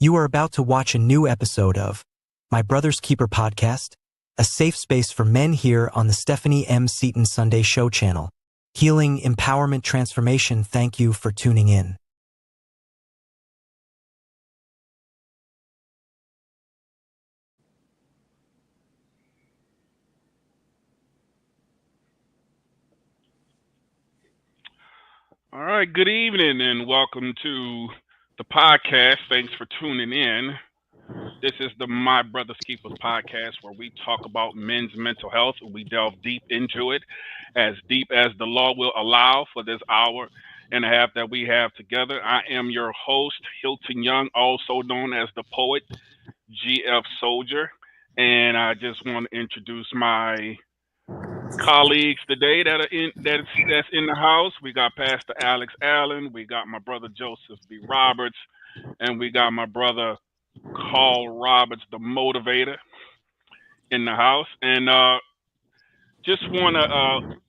You are about to watch a new episode of My Brother's Keeper podcast, a safe space for men here on the Stephanie M. Seaton Sunday Show channel. Healing, empowerment, transformation. Thank you for tuning in. All right, good evening and welcome to the podcast. Thanks for tuning in. This is the My Brother's Keepers podcast where we talk about men's mental health. We delve deep into it, as deep as the law will allow for this hour and a half that we have together. I am your host, Hilton Young, also known as the poet, GF Soldier. And I just want to introduce my colleagues today that's in the house. We got Pastor Alex Allen, we got my brother Joseph B. Roberts, and we got my brother Carl Roberts, the motivator, in the house. And just want to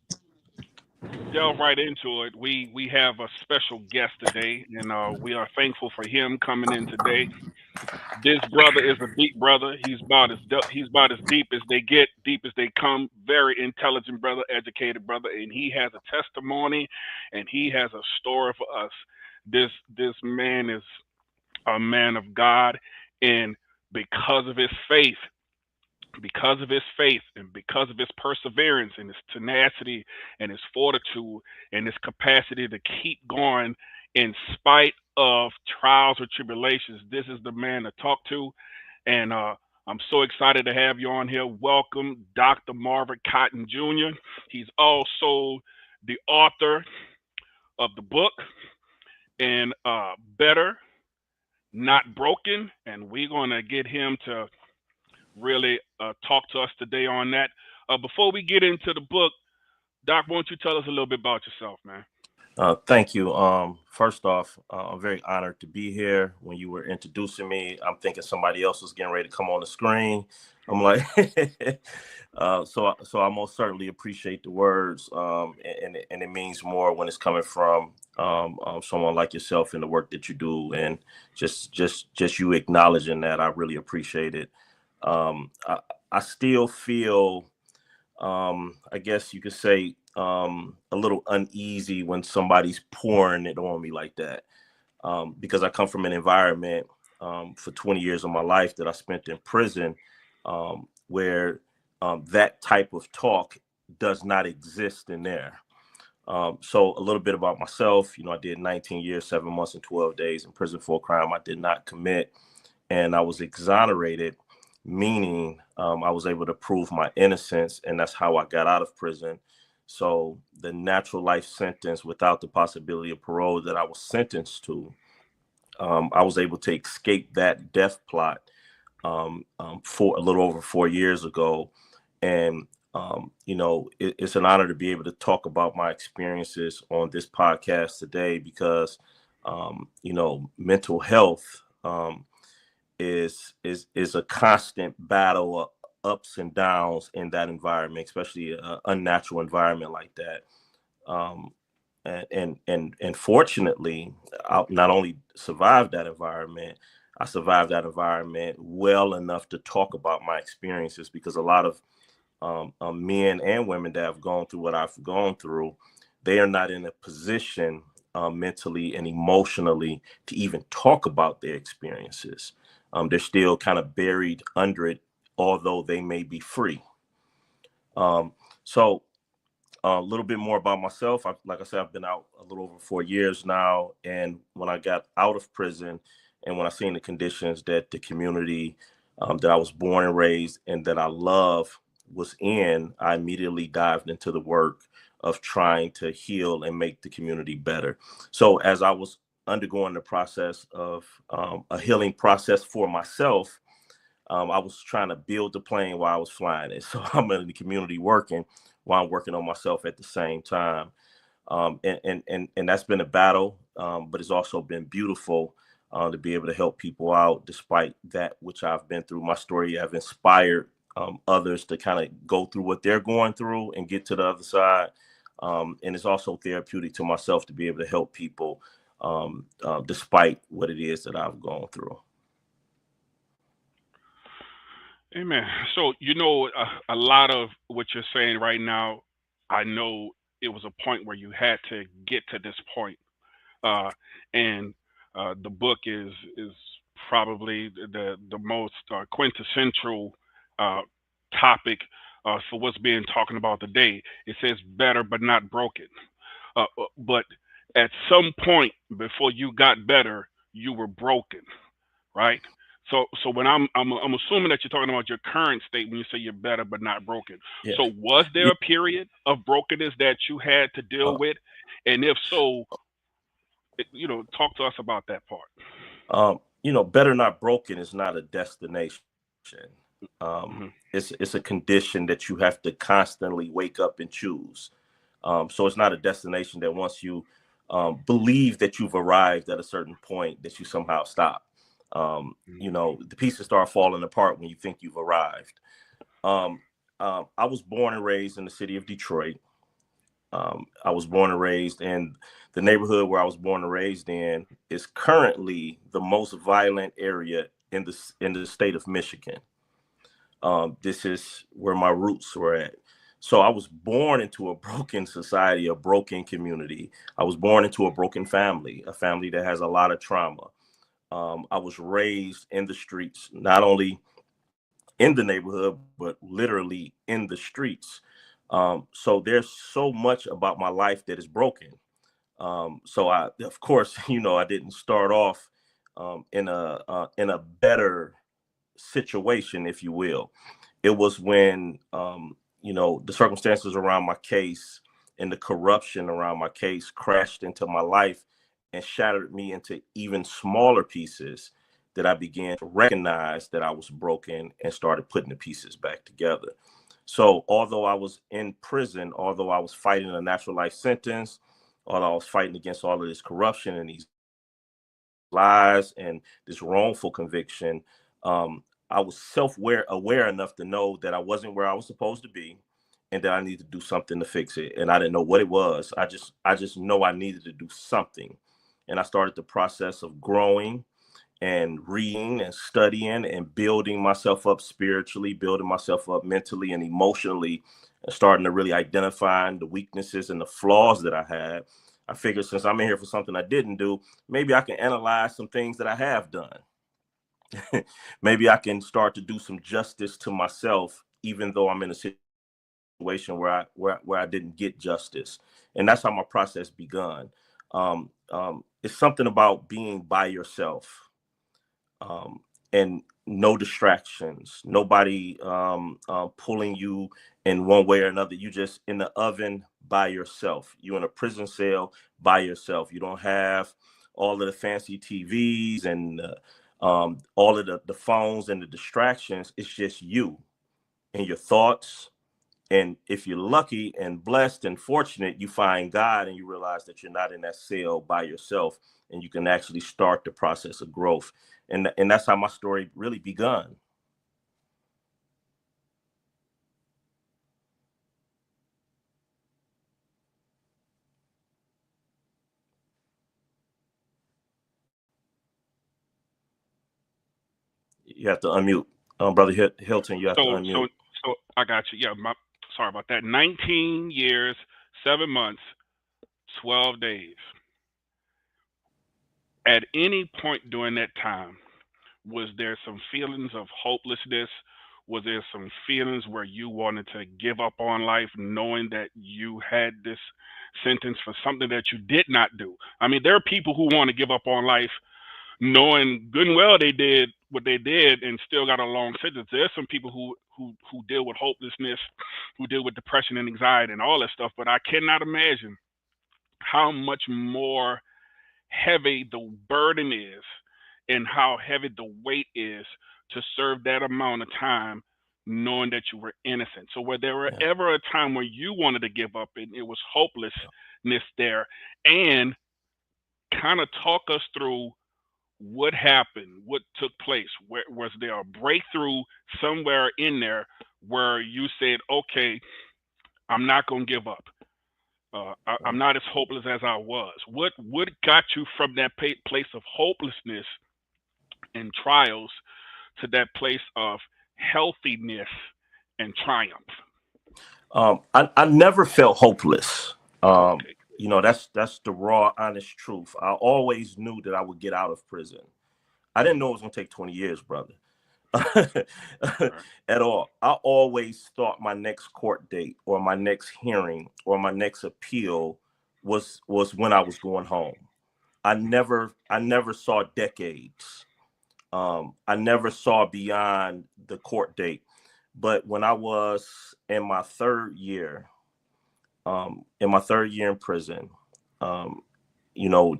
delve right into it. We have a special guest today, and we are thankful for him coming in today. This brother is a deep brother. He's about as deep as they get, deep as they come. Very intelligent brother, educated brother, and he has a testimony, and he has a story for us. This man is a man of God, and because of his faith, and because of his perseverance and his tenacity and his fortitude and his capacity to keep going in spite of trials or tribulations, this is the man to talk to. And I'm so excited to have you on here. Welcome, Dr. Marvin Cotton Jr. He's also the author of the book and Better Not Broken, and we're going to get him to really talk to us today on that. Before we get into the book, Doc, why don't you tell us a little bit about yourself, man? Thank you. First off, I'm very honored to be here. When you were introducing me, I'm thinking somebody else was getting ready to come on the screen. I'm like, so I most certainly appreciate the words, and it means more when it's coming from someone like yourself and the work that you do, and just you acknowledging that. I really appreciate it. I still feel, I guess you could say, a little uneasy when somebody's pouring it on me like that, because I come from an environment for 20 years of my life that I spent in prison, where that type of talk does not exist in there. So a little bit about myself. I did 19 years, 7 months, and 12 days in prison for a crime I did not commit, and I was exonerated, meaning I was able to prove my innocence, and that's how I got out of prison. So the natural life sentence without the possibility of parole that I was sentenced to, I was able to escape that death plot for a little over 4 years ago. And, it's an honor to be able to talk about my experiences on this podcast today because, mental health is a constant battle of ups and downs in that environment, especially an unnatural environment like that. And fortunately, I not only survived that environment, I survived that environment well enough to talk about my experiences, because a lot of men and women that have gone through what I've gone through, they are not in a position mentally and emotionally to even talk about their experiences. They're still kind of buried under it, although they may be free. So a little bit more about myself. Like I said, I've been out a little over 4 years now. And when I got out of prison and when I seen the conditions that the community that I was born and raised and that I love was in, I immediately dived into the work of trying to heal and make the community better. So as I was undergoing the process of a healing process for myself, I was trying to build the plane while I was flying it. So I'm in the community working while I'm working on myself at the same time. And that's been a battle, but it's also been beautiful to be able to help people out despite that which I've been through. My story have inspired others to kind of go through what they're going through and get to the other side. And it's also therapeutic to myself to be able to help people despite what it is that I've gone through. Amen. So, a lot of what you're saying right now, I know it was a point where you had to get to this point. Uh, and the book is probably the most quintessential uh, topic for what's being talking about today. It says better but not broken. But at some point before you got better, you were broken, right? So when I'm assuming that you're talking about your current state when you say you're better but not broken. Yeah. So was there Yeah. a period of brokenness that you had to deal Uh, with? And if so, talk to us about that part. better not broken is not a destination. Hmm. It's a condition that you have to constantly wake up and choose. So it's not a destination that once you believe that you've arrived at a certain point that you somehow stop. The pieces start falling apart when you think you've arrived. Um, I was born and raised in the city of Detroit. I was born and raised in the neighborhood where I was born and raised in is currently the most violent area in the state of Michigan. This is where my roots were at. So I was born into a broken society, a broken community. I was born into a broken family, a family that has a lot of trauma. I was raised in the streets, not only in the neighborhood, but literally in the streets. So there's so much about my life that is broken. So of course, I didn't start off in a better situation, if you will. It was when the circumstances around my case and the corruption around my case crashed into my life and shattered me into even smaller pieces that I began to recognize that I was broken and started putting the pieces back together. So although I was in prison, although I was fighting a natural life sentence, although I was fighting against all of this corruption and these lies and this wrongful conviction, I was aware enough to know that I wasn't where I was supposed to be and that I needed to do something to fix it. And I didn't know what it was. I just know I needed to do something. And I started the process of growing and reading and studying and building myself up spiritually, building myself up mentally and emotionally, and starting to really identify the weaknesses and the flaws that I had. I figured since I'm in here for something I didn't do, maybe I can analyze some things that I have done. Maybe I can start to do some justice to myself, even though I'm in a situation where I didn't get justice. And that's how my process begun. It's something about being by yourself, and no distractions, nobody pulling you in one way or another. You just in the oven by yourself. You in a prison cell by yourself. You don't have all of the fancy TVs and all of the phones and the distractions. It's just you and your thoughts. And if you're lucky and blessed and fortunate, you find God and you realize that you're not in that cell by yourself, and you can actually start the process of growth. And that's how my story really begun. You have to unmute, brother Hilton. You have to So unmute. so so I got you. Yeah, sorry about that. 19 years, 7 months, 12 days. At any point during that time, was there some feelings of hopelessness? Was there some feelings where you wanted to give up on life, knowing that you had this sentence for something that you did not do? I mean, there are people who want to give up on life knowing good and well they did what they did and still got a long sentence. There's some people who deal with hopelessness, who deal with depression and anxiety and all that stuff. But I cannot imagine how much more heavy the burden is and how heavy the weight is to serve that amount of time knowing that you were innocent. So were there Yeah. ever a time where you wanted to give up and it was hopelessness there? And kind of talk us through what happened, what took place. Where, was there a breakthrough somewhere in there where you said, okay, I'm not going to give up. I'm not as hopeless as I was. What got you from that place of hopelessness and trials to that place of healthiness and triumph? I never felt hopeless. Okay. That's the raw, honest truth. I always knew that I would get out of prison. I didn't know it was gonna take 20 years, brother. Right. At all. I always thought my next court date or my next hearing or my next appeal was when I was going home. I never saw decades. I never saw beyond the court date. But when I was in my third year in prison, um,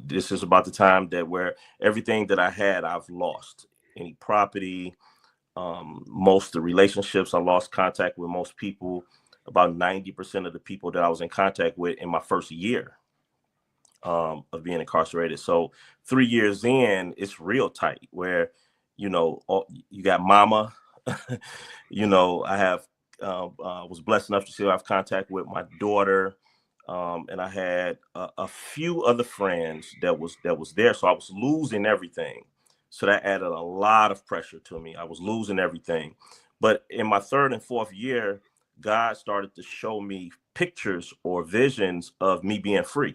this is about the time that where everything that I had, I've lost. Any property, most of the relationships, I lost contact with most people. About 90% of the people that I was in contact with in my first year of being incarcerated. So 3 years in, it's real tight where, you got mama, I have, was blessed enough to still have contact with my daughter. And I had a few other friends that was there. So I was losing everything. So that added a lot of pressure to me. I was losing everything. But in my third and fourth year, God started to show me pictures or visions of me being free,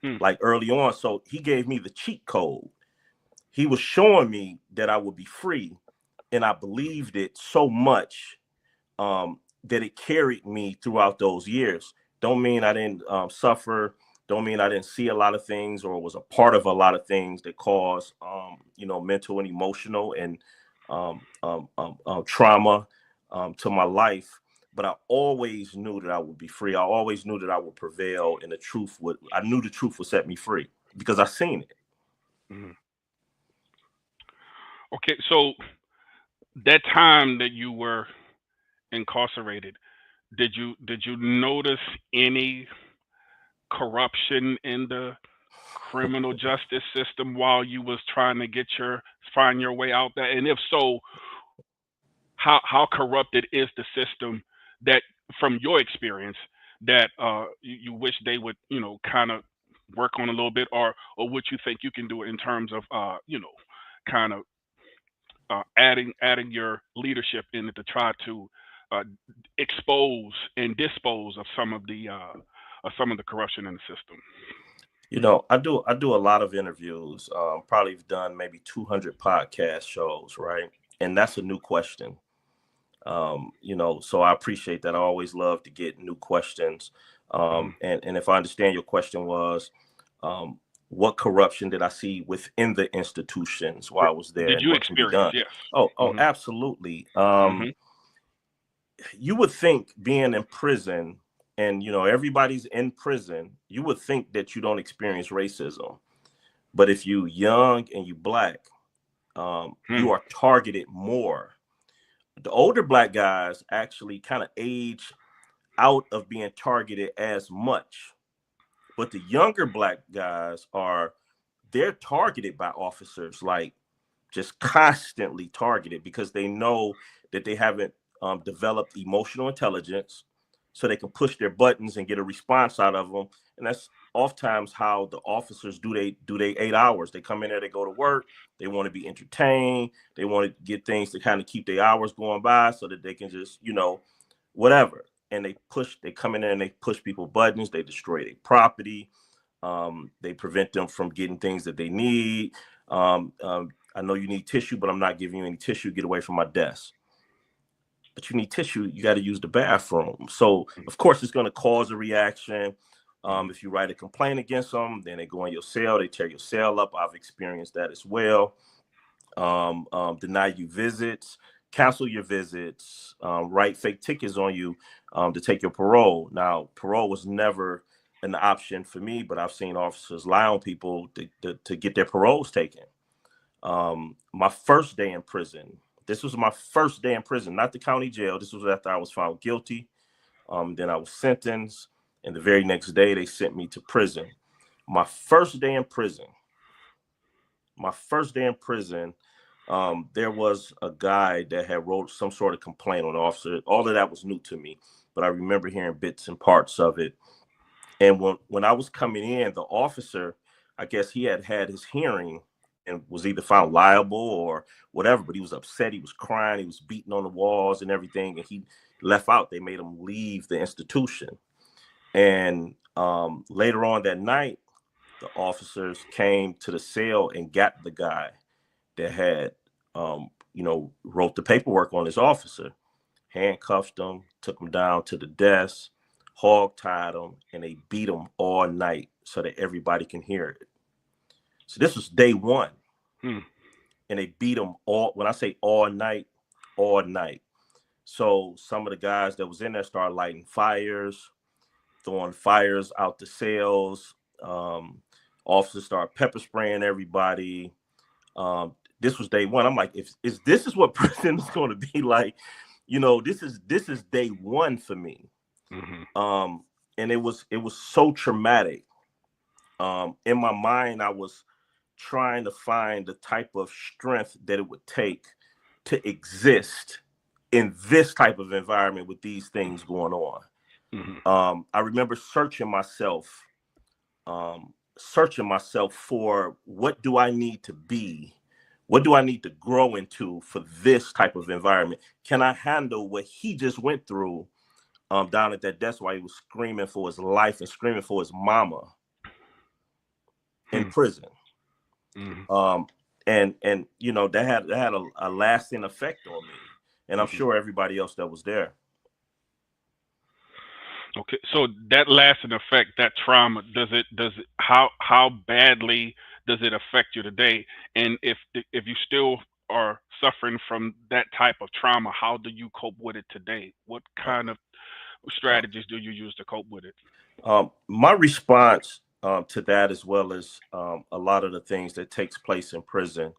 Hmm. like early on. So he gave me the cheat code. He was showing me that I would be free. And I believed it so much that it carried me throughout those years. Don't mean I didn't suffer. Don't mean I didn't see a lot of things or was a part of a lot of things that caused, mental and emotional and trauma to my life. But I always knew that I would be free. I always knew that I would prevail, and I knew the truth would set me free because I seen it. Hmm. Okay. So that time that you were incarcerated, did you notice any corruption in the criminal justice system while you was trying to find your way out there? And if so, how corrupted is the system that, from your experience, that you wish they would, kind of work on a little bit, or what you think you can do in terms of, kind of adding your leadership in it to try to uh, expose and dispose of some of the corruption in the system. I do a lot of interviews. Probably done maybe 200 podcast shows, right? And that's a new question. So I appreciate that. I always love to get new questions. Mhm. And if I understand your question was, what corruption did I see within the institutions while I was there Did and you what can be experience? done? Yes. Oh, Hmm. absolutely. Hmm. You would think being in prison and, everybody's in prison, you would think that you don't experience racism. But if you young and you black, you Hmm. are targeted more. The older black guys actually kind of age out of being targeted as much. But the younger black guys they're targeted by officers, like just constantly targeted because they know that they haven't developed emotional intelligence so they can push their buttons and get a response out of them. And that's oftentimes how the officers do they 8 hours. They come in there, they go to work, they want to be entertained, they want to get things to kind of keep their hours going by so that they can just, whatever. And they come in there and they push people buttons, they destroy their property, they prevent them from getting things that they need. Um, um, I know you need tissue, but I'm not giving you any tissue. Get away from my desk. But you need tissue, you got to use the bathroom. So, of course, it's going to cause a reaction. Hmm. If you write a complaint against them, then they go in your cell, they tear your cell up. I've experienced that as well. Deny you visits, cancel your visits, write fake tickets on you to take your parole. Now, parole was never an option for me, but I've seen officers lie on people to get their paroles taken. My first day in prison, this was my first day in prison, not the county jail. This was after I was found guilty. Then I was sentenced, and the very next day they sent me to prison. My first day in prison, my first day in prison, there was a guy that had wrote some sort of complaint on the officer. All of that was new to me, but I remember hearing bits and parts of it. And when I was coming in, the officer, I guess he had his hearing and was either found liable or whatever, but he was upset. He was crying. He was beating on the walls and everything. And he left out. They made him leave the institution. And later on that night, the officers came to the cell and got the guy that had, wrote the paperwork on his officer, handcuffed him, took him down to the desk, hog-tied him, and they beat him all night so that everybody can hear it. So this was day one. And they beat him all, when I say all night. So some of the guys that was in there started lighting fires, throwing fires out the cells. Officers started pepper spraying everybody. This was day one. I'm like, if this is what prison is going to be like, this is day one for me. And it was so traumatic. In my mind, I was trying to find the type of strength that it would take to exist in this type of environment with these things going on. I remember searching myself for what do I need to be? What do I need to grow into for this type of environment? Can I handle what he just went through down at that desk while he was screaming for his life and screaming for his mama in prison? And that had a lasting effect on me, and I'm sure everybody else that was there. Okay, so that lasting effect, that trauma, how badly does it affect you today? And if you still are suffering from that type of trauma, how do you cope with it today? What kind of strategies do you use to cope with it? My response to that, as well as a lot of the things that takes place in prison,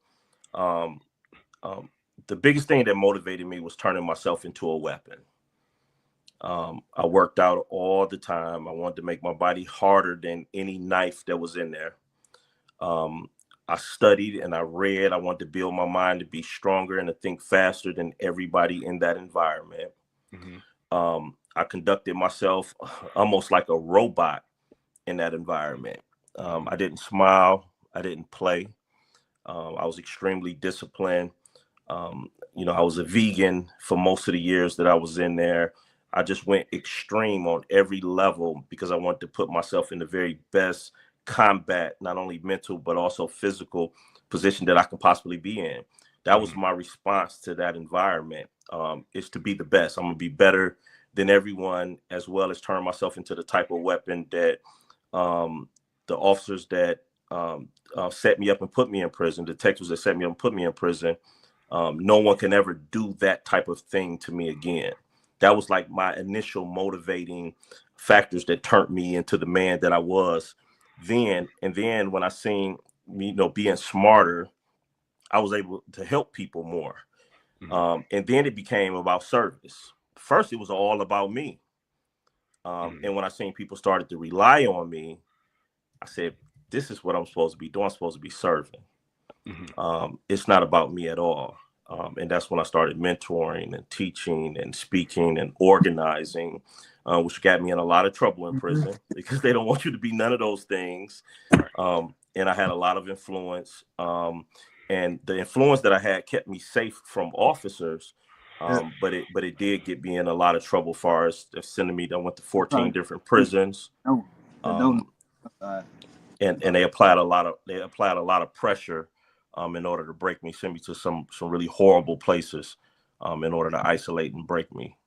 the biggest thing that motivated me was turning myself into a weapon. I worked out all the time. I wanted to make my body harder than any knife that was in there. I studied and I read. I wanted to build my mind to be stronger and to think faster than everybody in that environment. I conducted myself almost like a robot in that environment. I didn't smile. I didn't play. I was extremely disciplined. I was a vegan for most of the years that I was in there. I just went extreme on every level because I wanted to put myself in the very best combat, not only mental, but also physical position that I could possibly be in. That was my response to that environment, is to be the best. I'm going to be better than everyone, as well as turn myself into the type of weapon that the officers that set me up and put me in prison, the detectives that set me up and put me in prison, no one can ever do that type of thing to me again. That was like my initial motivating factors that turned me into the man that I was then. And then when I seen me, being smarter, I was able to help people more. And then it became about service. First, it was all about me. And when I seen people started to rely on me, I said, this is what I'm supposed to be doing. I'm supposed to be serving. It's not about me at all. And that's when I started mentoring and teaching and speaking and organizing, which got me in a lot of trouble in prison because they don't want you to be none of those things. And I had a lot of influence. And the influence that I had kept me safe from officers. But it did get me in a lot of trouble as far as sending me. I went to 14 different prisons. And they applied a lot of pressure in order to break me, send me to some really horrible places in order to isolate and break me.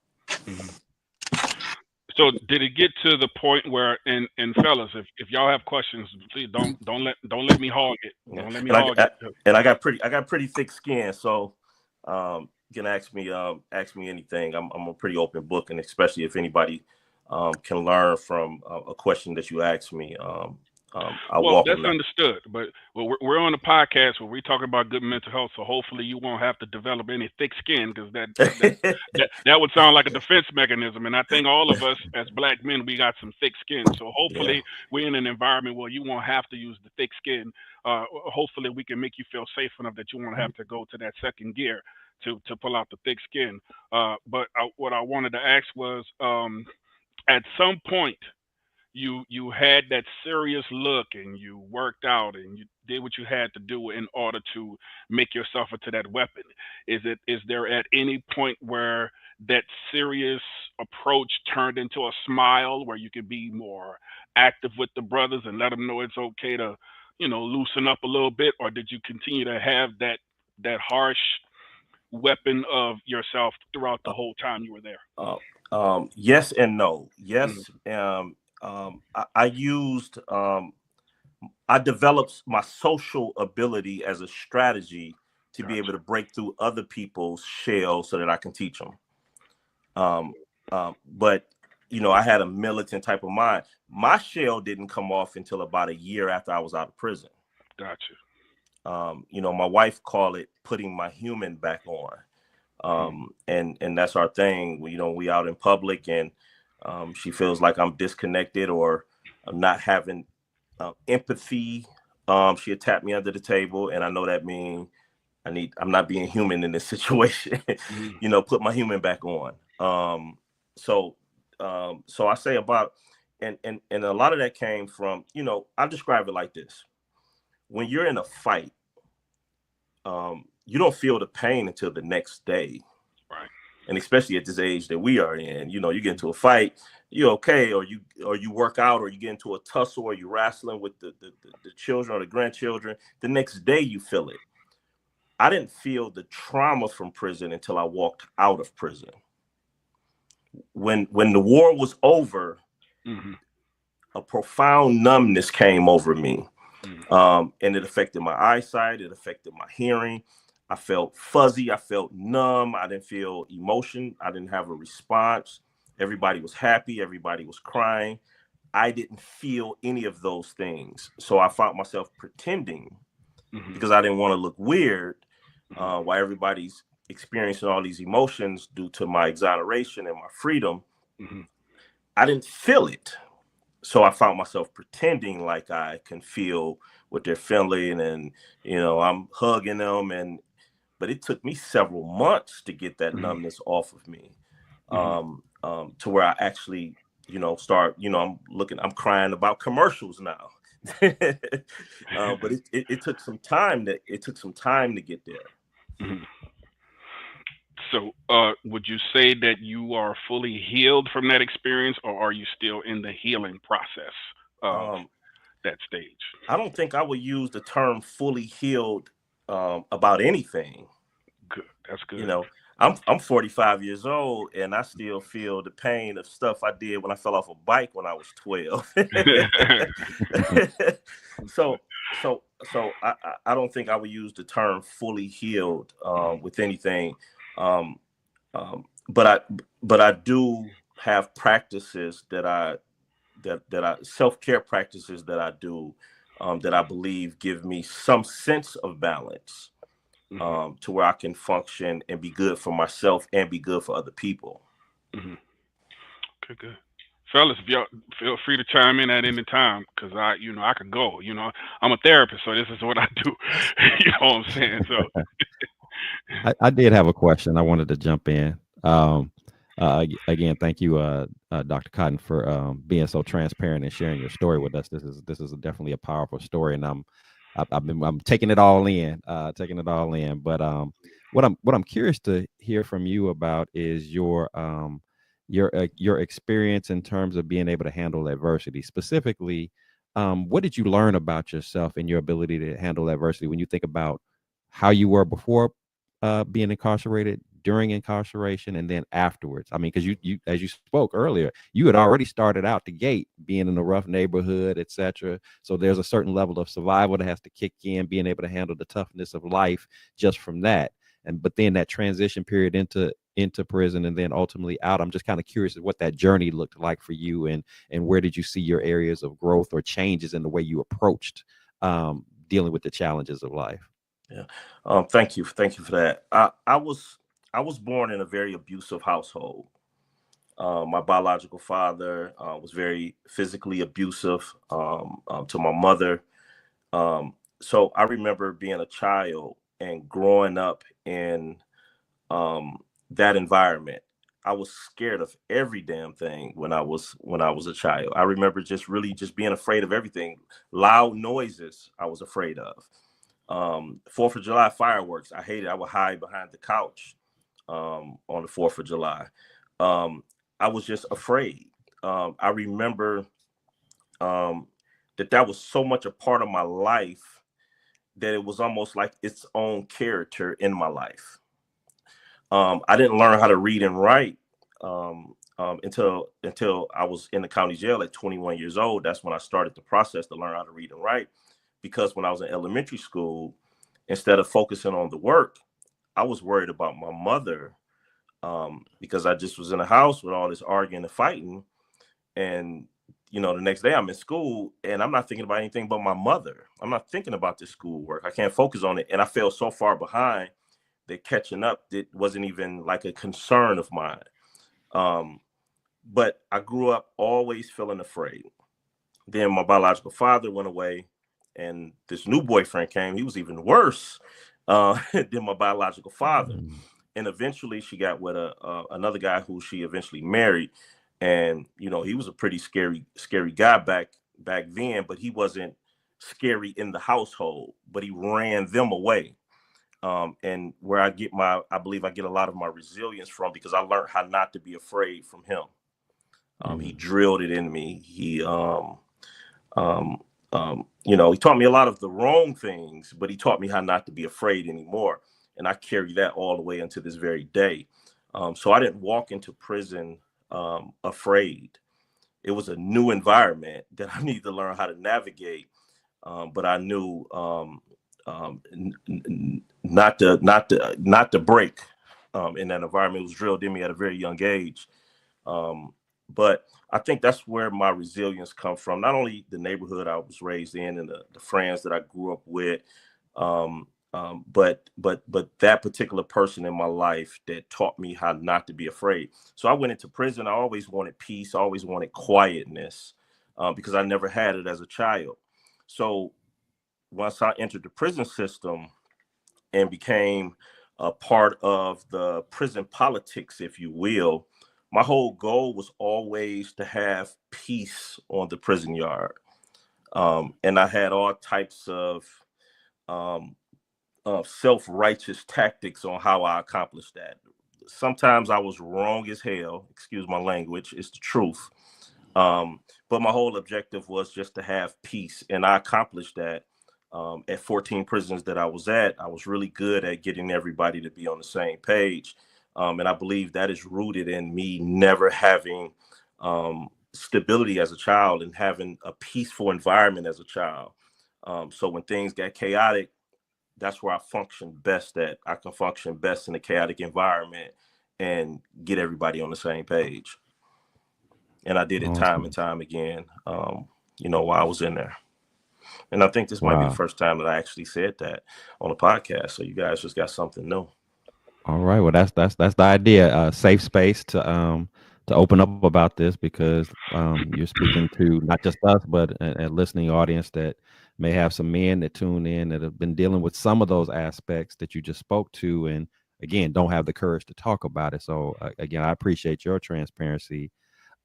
So did it get to the point where, and fellas, if y'all have questions, please don't let me hog it. Don't let me hog it. And I got pretty thick skin, so you can ask me anything. I'm a pretty open book, and especially if anybody can learn from a question that you ask me. Well, that's understood, but we're on a podcast where we talk about good mental health, so hopefully you won't have to develop any thick skin, because that would sound like a defense mechanism. And I think all of us as Black men, we got some thick skin. So hopefully we're in an environment where you won't have to use the thick skin. Hopefully we can make you feel safe enough that you won't have to go to that second gear to pull out the thick skin. But what I wanted to ask was, at some point, you had that serious look and you worked out and you did what you had to do in order to make yourself into that weapon. Is there at any point where that serious approach turned into a smile where you could be more active with the brothers and let them know it's okay to, loosen up a little bit, or did you continue to have that harsh weapon of yourself throughout the whole time you were there? Yes and no. Mm, Yes. I developed my social ability as a strategy to be able gotcha. to break through other people's shell so that I can teach them. But I had a militant type of mind. My shell didn't come off until about a year after I was out of prison. Gotcha. My wife called it putting my human back on. Mm, And that's our thing. We out in public and she feels like I'm disconnected or I'm not having empathy. She tapped me under the table, and I know that means I'm not being human in this situation. mm, Put my human back on. So I say about and a lot of that came from, I describe it like this. When you're in a fight, you don't feel the pain until the next day. right. And especially at this age that we are in, you get into a fight, you're okay, or you work out, or you get into a tussle, or you're wrestling with the children or the grandchildren. The next day you feel it. I didn't feel the trauma from prison until I walked out of prison. When the war was over, Mm-hmm. a profound numbness came over me. Mm, And it affected my eyesight. It affected my hearing. I felt fuzzy. I felt numb. I didn't feel emotion. I didn't have a response. Everybody was happy. Everybody was crying. I didn't feel any of those things. So I found myself pretending mm-hmm. because I didn't want to look weird Mm-hmm. while everybody's experiencing all these emotions due to my exoneration and my freedom. Mm-hmm. I didn't feel it. So I found myself pretending like I can feel what they're feeling, and I'm hugging them, but it took me several months to get that Mm-hmm. numbness off of me, Mm-hmm. to where I actually start I'm crying about commercials now. But it took some time to get there. Mm-hmm. So, would you say that you are fully healed from that experience, or are you still in the healing process of um, that stage? I don't think I would use the term fully healed about anything. Good. That's you good. know I'm 45 years old, and I still feel the pain of stuff I did when I fell off a bike when I was 12. so I don't think I would use the term fully healed with anything. um, but I do have practices that I self-care practices that I do, that I believe give me some sense of balance, Mm-hmm. to where I can function and be good for myself and be good for other people. Mm-hmm. Okay, good. Fellas, if y'all feel free to chime in at any time, because I could go. I'm a therapist, so this is what I do. You know what I'm saying? So, I did have a question. I wanted to jump in. Again, thank you, Dr. Cotton, for being so transparent and sharing your story with us. This is definitely a powerful story, and I'm taking it all in, But what I'm curious to hear from you about is your experience in terms of being able to handle adversity. Specifically, what did you learn about yourself and your ability to handle adversity when you think about how you were before being incarcerated, during incarceration, and then afterwards? I mean, because you as you spoke earlier, you had already started out the gate being in a rough neighborhood, etc. So there's a certain level of survival that has to kick in, being able to handle the toughness of life just from that. But then that transition period into prison and then ultimately out. I'm just kind of curious of what that journey looked like for you, and where did you see your areas of growth or changes in the way you approached dealing with the challenges of life? Yeah. Thank you for that. I was born in a very abusive household. My biological father was very physically abusive, to my mother. So I remember being a child and growing up in that environment. I was scared of every damn thing when I was a child. I remember just being afraid of everything. Loud noises I was afraid of. 4th of July fireworks, I hated. I would hide behind the couch on the 4th of July. I was just afraid. I remember that was so much a part of my life that it was almost like its own character in my life. I didn't learn how to read and write until I was in the county jail at 21 years old. That's when I started the process to learn how to read and write. Because when I was in elementary school, instead of focusing on the work, I was worried about my mother, because I just was in the house with all this arguing and fighting. And, the next day I'm in school and I'm not thinking about anything but my mother. I'm not thinking about this schoolwork. I can't focus on it. And I fell so far behind that catching up, it wasn't even like a concern of mine. But I grew up always feeling afraid. Then my biological father went away and this new boyfriend came. He was even worse than my biological father. And eventually she got with another guy who she eventually married. And, he was a pretty scary guy back then, but he wasn't scary in the household, but he ran them away. And where I believe I get a lot of my resilience from, because I learned how not to be afraid from him. He drilled it in me. He, he taught me a lot of the wrong things, but he taught me how not to be afraid anymore. And I carry that all the way into this very day. So I didn't walk into prison afraid. It was a new environment that I needed to learn how to navigate. But I knew not to break in that environment. It was drilled in me at a very young age. But I think that's where my resilience comes from. Not only the neighborhood I was raised in and the friends that I grew up with, but that particular person in my life that taught me how not to be afraid. So I went into prison. I always wanted peace. I always wanted quietness because I never had it as a child. So once I entered the prison system and became a part of the prison politics, if you will, my whole goal was always to have peace on the prison yard. And I had all types of self-righteous tactics on how I accomplished that. Sometimes I was wrong as hell, excuse my language, it's the truth. But my whole objective was just to have peace. And I accomplished that. At 14 prisons that I was at, I was really good at getting everybody to be on the same page. And I believe that is rooted in me never having stability as a child and having a peaceful environment as a child. So when things got chaotic, that's where I function best at. I can function best in a chaotic environment and get everybody on the same page. And I did it time and time again, while I was in there. And I think this might be the first time that I actually said that on a podcast. So you guys just got something new. All right. Well, that's the idea. Safe space to open up about this, because you're speaking to not just us, but a listening audience that may have some men that tune in that have been dealing with some of those aspects that you just spoke to, and again, don't have the courage to talk about it. So again, I appreciate your transparency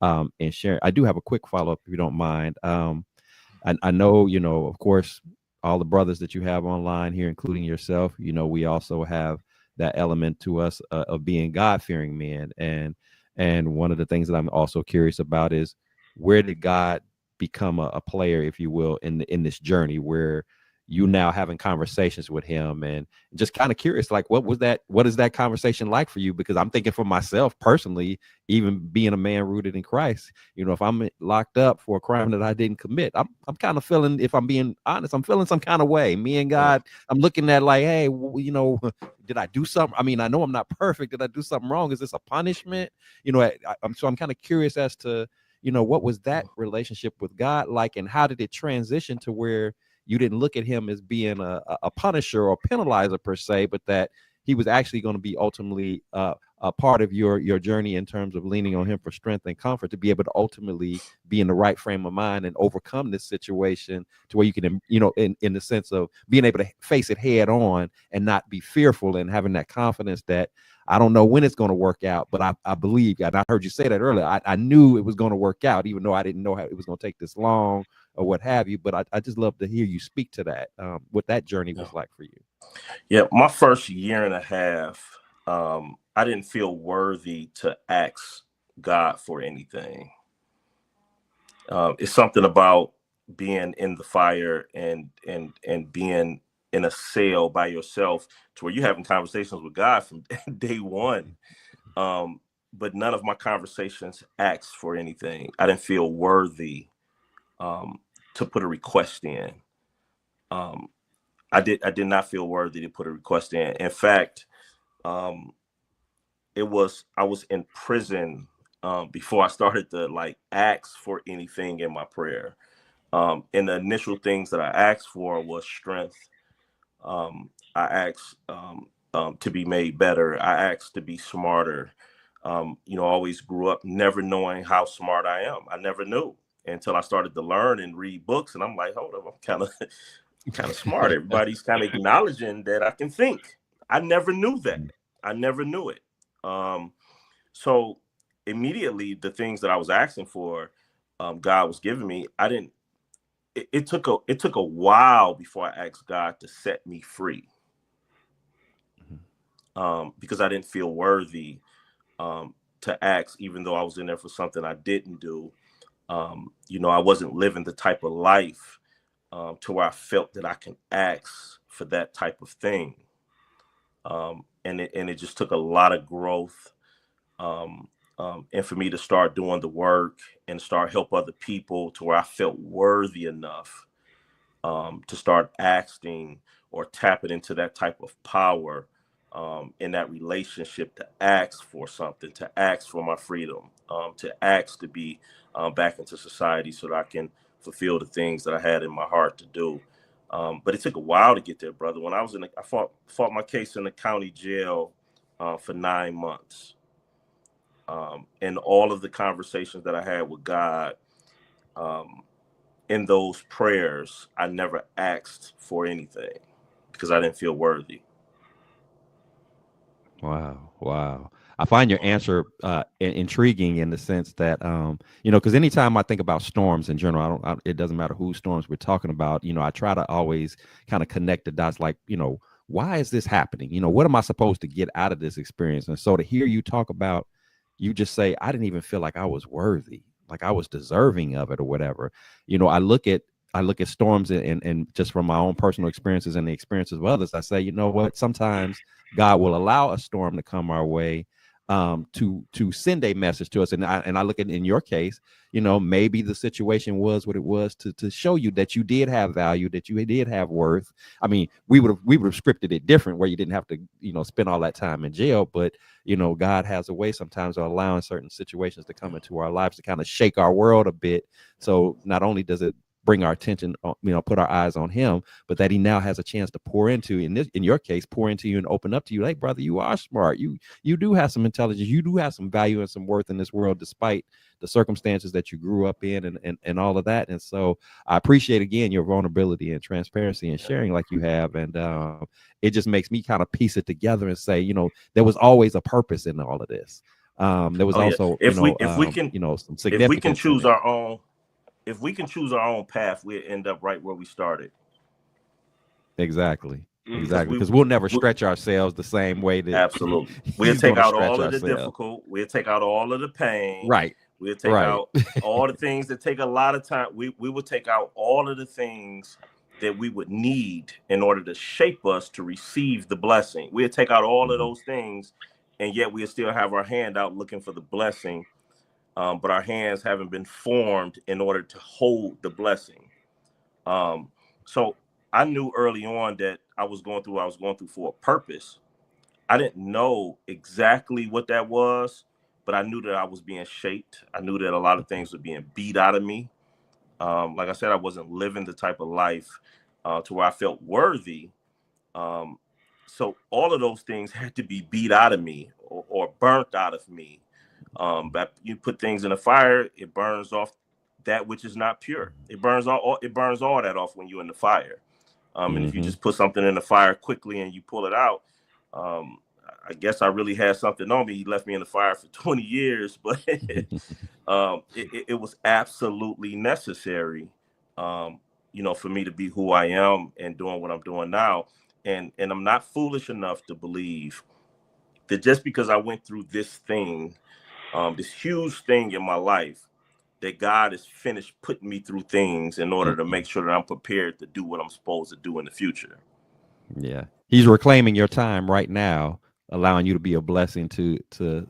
and sharing. I do have a quick follow-up, if you don't mind. I know, of course, all the brothers that you have online here, including yourself, we also have that element to us of being God-fearing men. And one of the things that I'm also curious about is, where did God become a player, if you will, in this journey where you now having conversations with him? And just kind of curious, like, what is that conversation like for you? Because I'm thinking for myself personally, even being a man rooted in Christ, if I'm locked up for a crime that I didn't commit, I'm kind of feeling, if I'm being honest, I'm feeling some kind of way. Me and God, I'm looking at like, hey, did I do something? I mean, I know I'm not perfect. Did I do something wrong? Is this a punishment? I'm kind of curious as to, what was that relationship with God like, and how did it transition to where you didn't look at him as being a punisher or penalizer per se, but that he was actually going to be ultimately a a part of your journey in terms of leaning on him for strength and comfort to be able to ultimately be in the right frame of mind and overcome this situation to where you can, in the sense of being able to face it head on and not be fearful, and having that confidence that I don't know when it's going to work out, but I believe, and I heard you say that earlier, I knew it was going to work out, even though I didn't know how it was going to take this long or what have you. But I just love to hear you speak to that, what that journey was like for you. Yeah, my first year and a half, I didn't feel worthy to ask God for anything. It's something about being in the fire and being in a cell by yourself to where you're having conversations with God from day one. But none of my conversations asked for anything. I didn't feel worthy to put a request in. I did not feel worthy to put a request in. In fact, I was in prison before I started to ask for anything in my prayer. And the initial things that I asked for was strength. I asked to be made better. I asked to be smarter. I always grew up never knowing how smart I am. I never knew until I started to learn and read books. And I'm like, hold up, I'm kind of smart. Everybody's kind of acknowledging that I can think. I never knew that. I never knew it. So immediately the things that I was asking for, God was giving me. It took a while before I asked God to set me free, because I didn't feel worthy to ask, even though I was in there for something I didn't do. I wasn't living the type of life to where I felt that I can ask for that type of thing. And it just took a lot of growth. And for me to start doing the work and start help other people to where I felt worthy enough to start asking or tapping into that type of power in that relationship, to ask for something, to ask for my freedom, to ask to be back into society so that I can fulfill the things that I had in my heart to do. But it took a while to get there, brother. When I fought my case in the county jail for 9 months. And all of the conversations that I had with God, in those prayers, I never asked for anything because I didn't feel worthy. Wow. I find your answer intriguing in the sense that, because anytime I think about storms in general, it doesn't matter whose storms we're talking about. I try to always kind of connect the dots, like, why is this happening? What am I supposed to get out of this experience? And so to hear you talk about, you just say, I didn't even feel like I was worthy, like I was deserving of it or whatever. I look at storms and just from my own personal experiences and the experiences of others, I say, you know what, sometimes God will allow a storm to come our way to send a message to us. And I look at, in your case, maybe the situation was what it was to show you that you did have value, that you did have worth. I mean, we would have scripted it different where you didn't have to, spend all that time in jail. But, God has a way sometimes of allowing certain situations to come into our lives to kind of shake our world a bit. So not only does it bring our attention, put our eyes on him, but that he now has a chance to pour into, in your case, pour into you and open up to you. Like, brother, you are smart. You do have some intelligence. You do have some value and some worth in this world, despite the circumstances that you grew up in and all of that. And so I appreciate, again, your vulnerability and transparency and sharing like you have. And it just makes me kind of piece it together and say, there was always a purpose in all of this. There was also, if we can, some significance. If we can choose our own, if we can choose our own path, we'll end up right where we started. Exactly. Because we'll never stretch ourselves the same way that absolutely. We'll take out all of the difficult. We'll take out all of the pain. Right. We'll take out all the things that take a lot of time. We will take out all of the things that we would need in order to shape us to receive the blessing. We'll take out all of those things, and yet we'll still have our hand out looking for the blessing. But our hands haven't been formed in order to hold the blessing. So I knew early on that I was going through for a purpose. I didn't know exactly what that was, but I knew that I was being shaped. I knew that a lot of things were being beat out of me. Like I said, I wasn't living the type of life to where I felt worthy. So all of those things had to be beat out of me, or burnt out of me. But you put things in a fire, it burns off that which is not pure. It burns all that off when you're in the fire. And if you just put something in the fire quickly and you pull it out, I guess I really had something on me. He left me in the fire for 20 years, but it was absolutely necessary, for me to be who I am and doing what I'm doing now. And I'm not foolish enough to believe that just because I went through this thing, this huge thing in my life, that God is finished putting me through things in order to make sure that I'm prepared to do what I'm supposed to do in the future. Yeah. He's reclaiming your time right now, allowing you to be a blessing to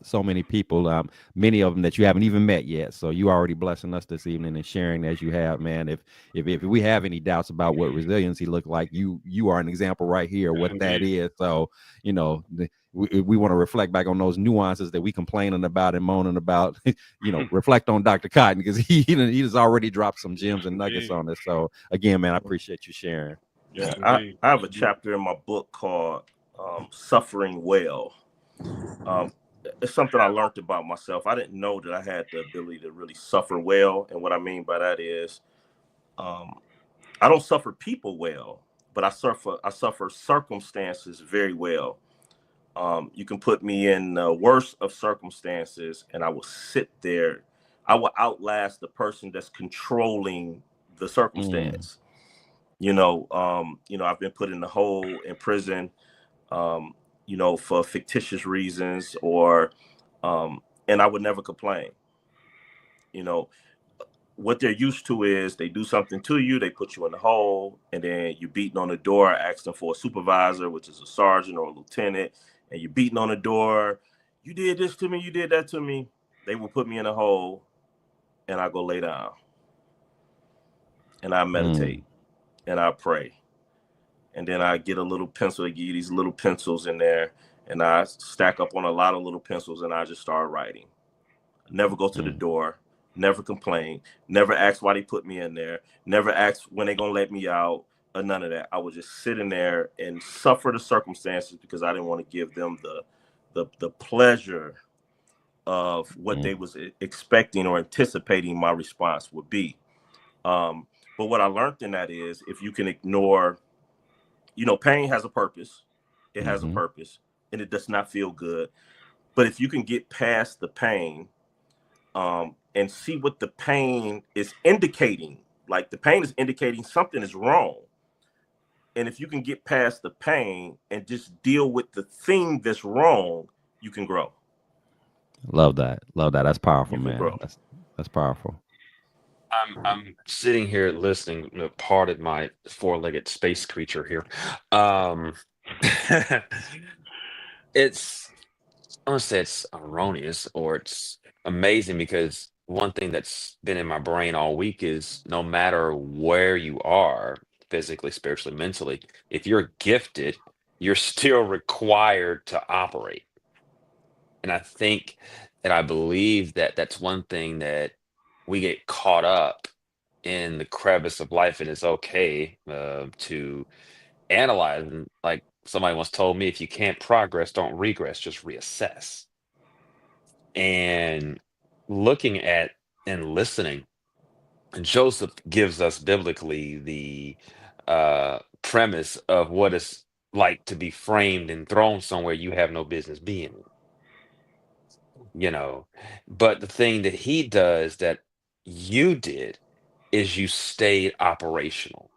so many people, many of them that you haven't even met yet. So you already blessing us this evening and sharing as you have, man. If we have any doubts about what resiliency look like, you are an example right here what that is. So, we want to reflect back on those nuances that we complaining about and moaning about, reflect on Dr. Cotton, because he has already dropped some gems and nuggets on us. So again, man, I appreciate you sharing. Yeah, I have a chapter in my book called Suffering Well. It's something I learned about myself. I didn't know that I had the ability to really suffer well. And what I mean by that is I don't suffer people well, but I suffer circumstances very well. You can put me in the worst of circumstances and I will sit there. I will outlast the person that's controlling the circumstance. I've been put in the hole in prison, for fictitious reasons and I would never complain. What they're used to is they do something to you, they put you in the hole, and then you're beating on the door, asking for a supervisor, which is a sergeant or a lieutenant, and you're beating on the door. You did this to me, you did that to me. They will put me in a hole, and I go lay down, and I meditate, and I pray. And then I get a little pencil. They give you these little pencils in there, and I stack up on a lot of little pencils, and I just start writing. Never go to the door, never complain, never ask why they put me in there, never ask when they're going to let me out, or none of that. I would just sit in there and suffer the circumstances because I didn't want to give them the pleasure of what they was expecting or anticipating my response would be. But what I learned in that is if you can ignore, pain has a purpose. It has a purpose, and it does not feel good. But if you can get past the pain and see what the pain is indicating, like the pain is indicating something is wrong. And if you can get past the pain and just deal with the thing that's wrong, you can grow. Love that. That's powerful, man. Grow. That's powerful. I'm sitting here listening, pardon my four-legged space creature here. I want to say it's erroneous or it's amazing because one thing that's been in my brain all week is no matter where you are, physically, spiritually, mentally, if you're gifted, you're still required to operate. And I think and I believe that that's one thing that we get caught up in the crevice of life, and it's okay to analyze. And like somebody once told me, if you can't progress, don't regress, just reassess. And looking at and listening, Joseph gives us biblically the premise of what it's like to be framed and thrown somewhere you have no business being, But the thing that he does that you did is you stayed operational.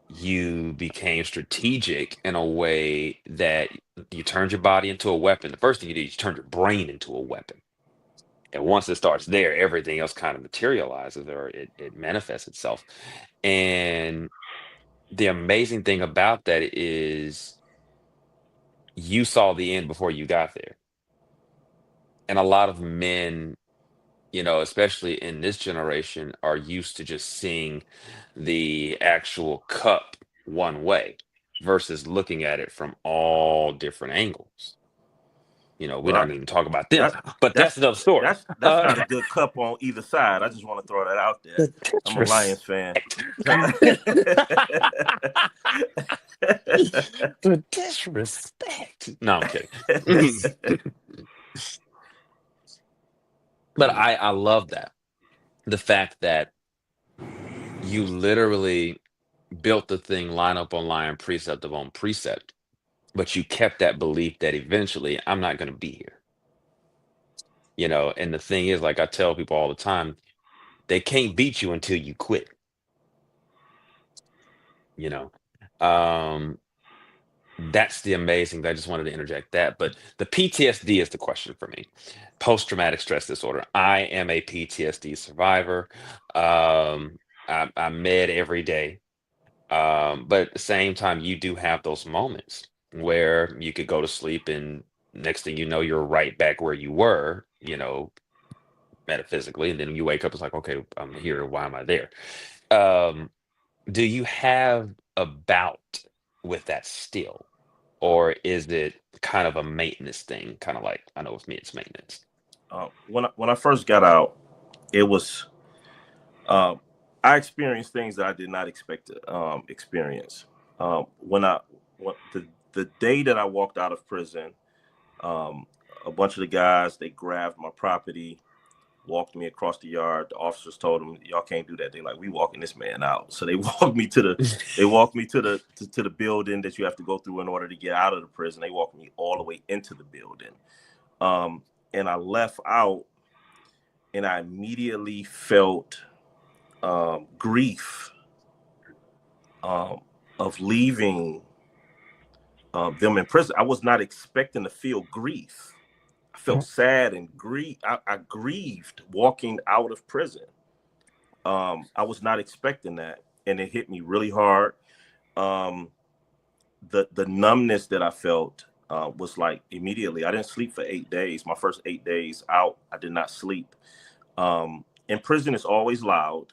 You became strategic in a way that you turned your body into a weapon. The first thing you did, you turned your brain into a weapon. And once it starts there, everything else kind of materializes or it manifests itself. And the amazing thing about that is you saw the end before you got there. And a lot of men, especially in this generation, are used to just seeing the actual cup one way versus looking at it from all different angles. We're not even talk about them, but that's another story. That's not a good cup on either side. I just want to throw that out there. I'm a Lions fan. The disrespect. No, I'm kidding. But I love that. The fact that you literally built the thing line up on line, precept upon precept, but you kept that belief that eventually I'm not going to be here. You know, and the thing is, like I tell people all the time, they can't beat you until you quit, you know. Um, that's the amazing thing. I just wanted to interject that. But the PTSD is the question for me. Post-traumatic stress disorder. I am a PTSD survivor. I'm med every day. But at the same time, you do have those moments where you could go to sleep and next thing you know, you're right back where you were, you know, metaphysically. And then you wake up, it's like, okay, I'm here. Why am I there? Um, do you have a bout with that still? Or is it kind of a maintenance thing? Kind of like, I know with me, it's maintenance. When I first got out, it was I experienced things that I did not expect to experience. When the day that I walked out of prison, a bunch of the guys, they grabbed my property, walked me across the yard. The officers told them, "Y'all can't do that." They like, "We walking this man out." So they walked me to the building that you have to go through in order to get out of the prison. They walked me all the way into the building, and I left out, and I immediately felt grief of leaving them in prison. I was not expecting to feel grief. I felt sad and I grieved walking out of prison. I was not expecting that, and it hit me really hard. The numbness that I felt was like immediately. I didn't sleep for 8 days. My first 8 days out, I did not sleep. In prison, it's always loud.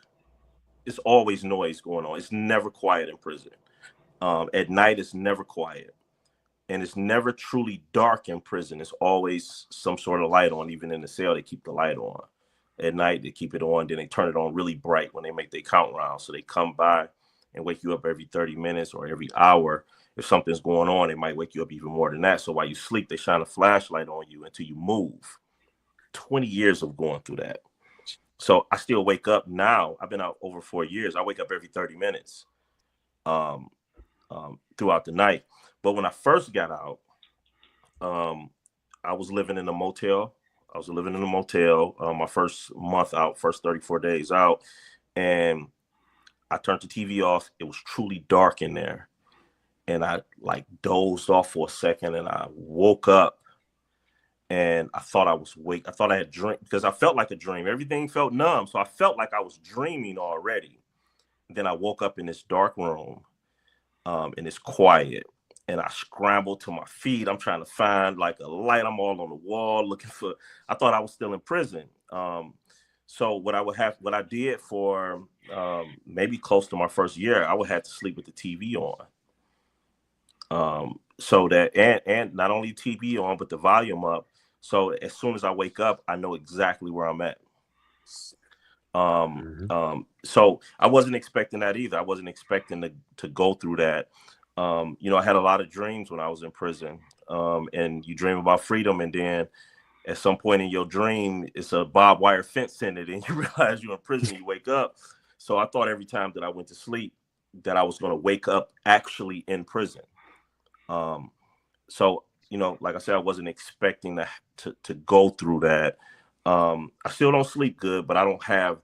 It's always noise going on. It's never quiet in prison. At night, it's never quiet. And it's never truly dark in prison. It's always some sort of light on. Even in the cell, they keep the light on. At night, they keep it on. Then they turn it on really bright when they make their count round. So they come by and wake you up every 30 minutes or every hour. If something's going on, they might wake you up even more than that. So while you sleep, they shine a flashlight on you until you move. 20 years of going through that. So I still wake up now. I've been out over 4 years. I wake up every 30 minutes throughout the night. But when I first got out, I was living in a motel. My first month out, first 34 days out. And I turned the TV off. It was truly dark in there. And I like dozed off for a second and I woke up. And I thought I was awake. I thought I had dreamed because I felt like a dream. Everything felt numb. So I felt like I was dreaming already. Then I woke up in this dark room and it's quiet. And I scrambled to my feet. I'm trying to find like a light. I'm all on the wall looking for, I thought I was still in prison. So what I did for maybe close to my first year, I would have to sleep with the TV on. So that, and not only TV on, but the volume up. So as soon as I wake up, I know exactly where I'm at. So I wasn't expecting that either. I wasn't expecting to go through that. I had a lot of dreams when I was in prison. And you dream about freedom, and then at some point in your dream, it's a barbed wire fence in it, and you realize you're in prison. You wake up. So I thought every time that I went to sleep that I was going to wake up actually in prison. So, like I said, I wasn't expecting to go through that. I still don't sleep good, but I don't have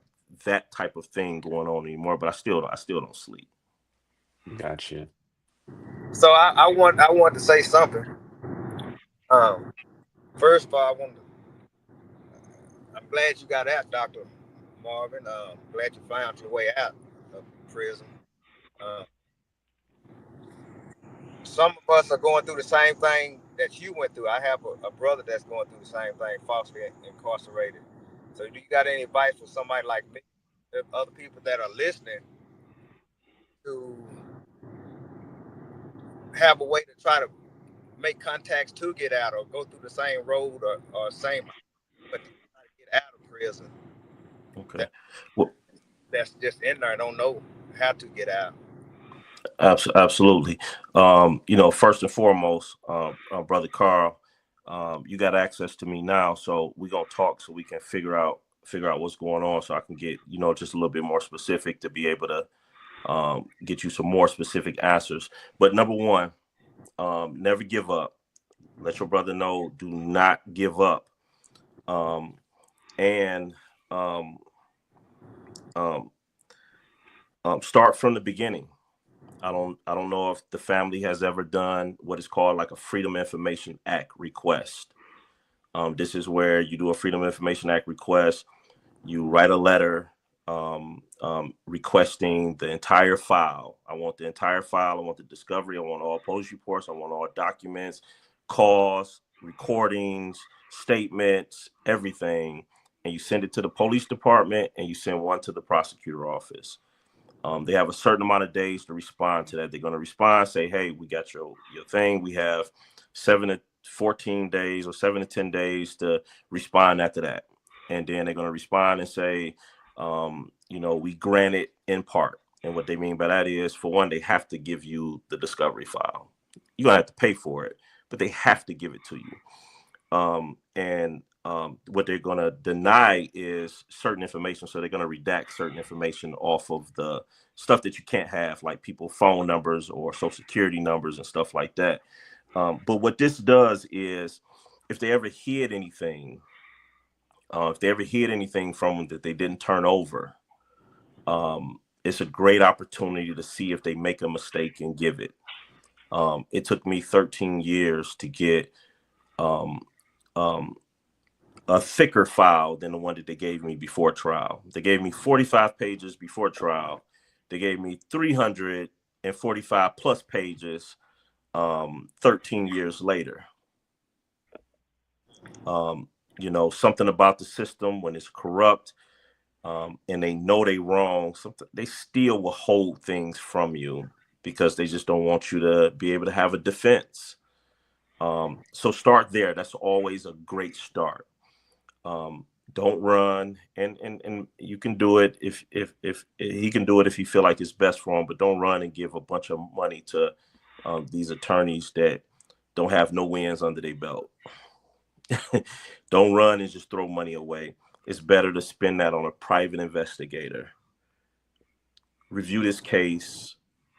that type of thing going on anymore. But I still don't sleep. Gotcha. So I want to say something. First of all, I'm glad you got out, Dr. Marvin. Glad you found your way out of prison. Some of us are going through the same thing that you went through. I have a brother that's going through the same thing, falsely incarcerated. So do you got any advice for somebody like me, other people that are listening, to have a way to try to make contacts to get out or go through the same road or same, but to try to get out of prison? Okay. That's just in there, don't know how to get out. Absolutely. First and foremost, Brother Carl, you got access to me now, so we're gonna talk so we can figure out what's going on, so I can get, you know, just a little bit more specific to be able to get you some more specific answers. But number one, never give up. Let your brother know, do not give up. And start from the beginning. I don't know if the family has ever done what is called like a Freedom Information Act request. This is where you do a Freedom Information Act request. You write a letter requesting the entire file. I want the entire file. I want the discovery. I want all police reports. I want all documents, calls, recordings, statements, everything. And you send it to the police department, and you send one to the prosecutor office. They have a certain amount of days to respond to that. They're going to respond, say, hey, we got your thing. We have 7 to 14 days or 7 to 10 days to respond after that. And then they're going to respond and say, you know, we grant it in part. And what they mean by that is, for one, they have to give you the discovery file. You're going to have to pay for it, but they have to give it to you. What they're going to deny is certain information. So they're going to redact certain information off of the stuff that you can't have, like people's phone numbers or social security numbers and stuff like that. But what this does is, if they ever hid anything, from them that they didn't turn over, it's a great opportunity to see if they make a mistake and give it. It took me 13 years to get a thicker file than the one that they gave me before trial. They gave me 45 pages before trial. They gave me 345 plus pages 13 years later. You know, something about the system, when it's corrupt and they know they wrong, they still will hold things from you because they just don't want you to be able to have a defense. So start there. That's always a great start. Don't run, and you can do it if he can do it if you feel like it's best for him, but don't run and give a bunch of money to these attorneys that don't have no wins under their belt. Don't run and just throw money away. It's better to spend that on a private investigator. Review this case,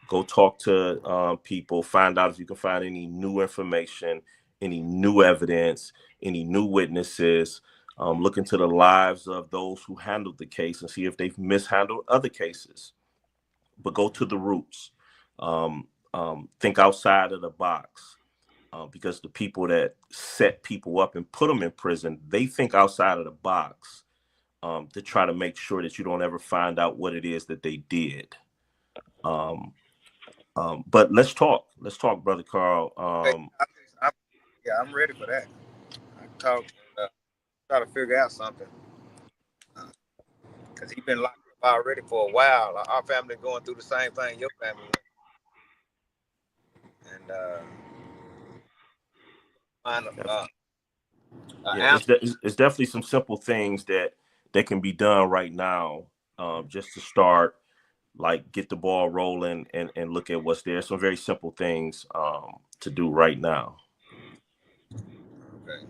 go talk to people, find out if you can find any new information, any new evidence, any new witnesses. Look into the lives of those who handled the case and see if they've mishandled other cases. But go to the roots. Think outside of the box, because the people that set people up and put them in prison, they think outside of the box to try to make sure that you don't ever find out what it is that they did. But let's talk, Brother Carl. I'm ready for that. I talk. Try to figure out something, because he's been locked up already for a while. Our family going through the same thing your family went. It's definitely some simple things that can be done right now, just to start, like, get the ball rolling and look at what's there. Some very simple things to do right now. Okay.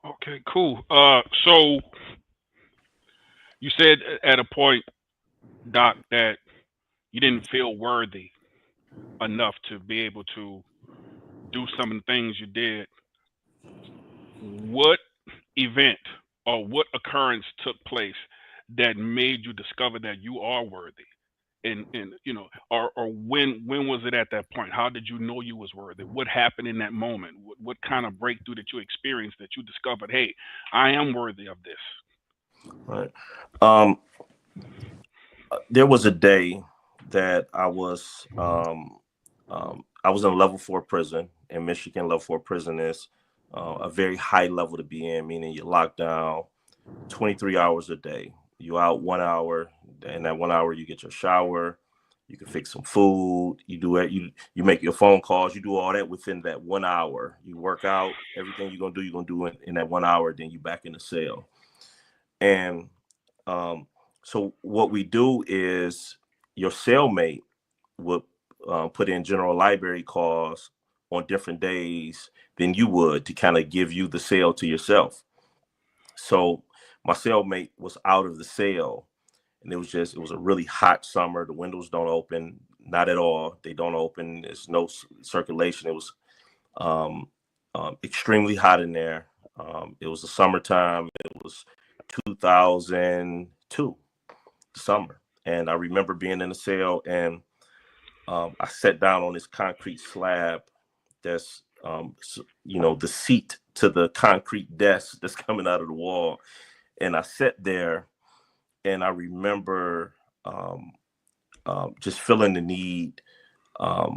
Okay, cool. So you said at a point, Doc, that you didn't feel worthy enough to be able to do some of the things you did. What event or what occurrence took place that made you discover that you are worthy? And you know, or when was it at that point? How did you know you was worthy? What happened in that moment? What kind of breakthrough that you experienced that you discovered, hey, I am worthy of this? Right. There was a day that I was in a level 4 prison in Michigan. Level 4 prison is a very high level to be in, meaning you're locked down 23 hours a day. You out 1 hour, and that 1 hour you get your shower, you can fix some food, you do it, you make your phone calls, you do all that within that 1 hour. You work out, everything you're gonna do in that 1 hour, then you back in the cell. And so what we do is, your cellmate would put in general library calls on different days than you would to kind of give you the cell to yourself. So my cellmate was out of the cell, and it was a really hot summer. The windows don't open, not at all. They don't open. There's no circulation. It was extremely hot in there. It was the summertime. It was 2002, summer. And I remember being in the cell, and I sat down on this concrete slab that's, the seat to the concrete desk that's coming out of the wall. And I sat there, and I remember just feeling the need. I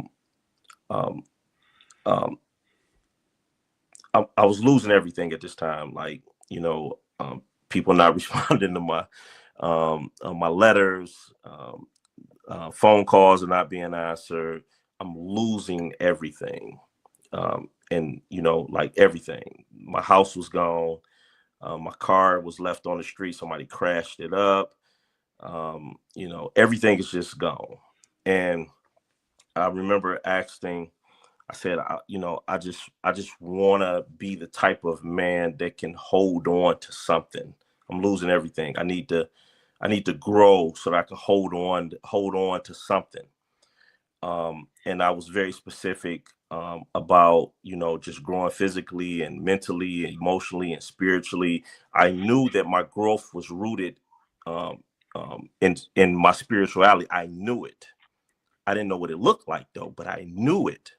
was losing everything at this time, like, people not responding to my letters, phone calls are not being answered. I'm losing everything. And, like everything. My house was gone. My car was left on the street. Somebody crashed it up. Everything is just gone. And I remember asking, I said, I just want to be the type of man that can hold on to something. I'm losing everything. I need to grow so that I can hold on to something. And I was very specific about, just growing physically and mentally, and emotionally and spiritually. I knew that my growth was rooted in my spirituality. I knew it. I didn't know what it looked like though, but I knew it.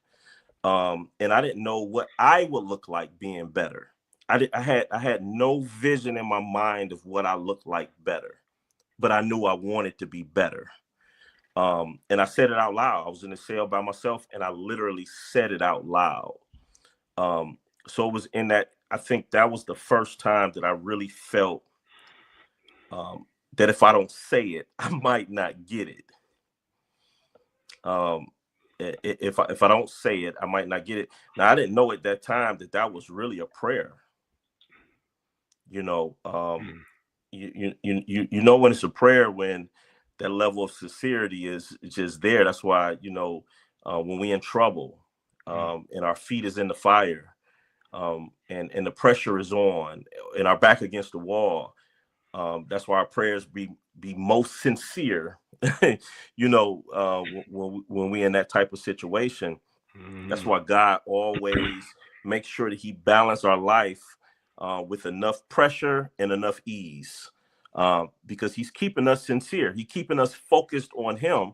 And I didn't know what I would look like being better. I had no vision in my mind of what I looked like better, but I knew I wanted to be better. And I said it out loud. I was in the cell by myself, and I literally said it out loud. So it was in that, I think that was the first time that I really felt that if I don't say it, I might not get it. If I don't say it, I might not get it. Now, I didn't know at that time that was really a prayer. You know when it's a prayer, when that level of sincerity is just there. That's why, when we in trouble, and our feet is in the fire, and the pressure is on, and our back against the wall, that's why our prayers be most sincere. When we in that type of situation. That's why God always makes sure that he balances our life with enough pressure and enough ease, because he's keeping us sincere. He's keeping us focused on him,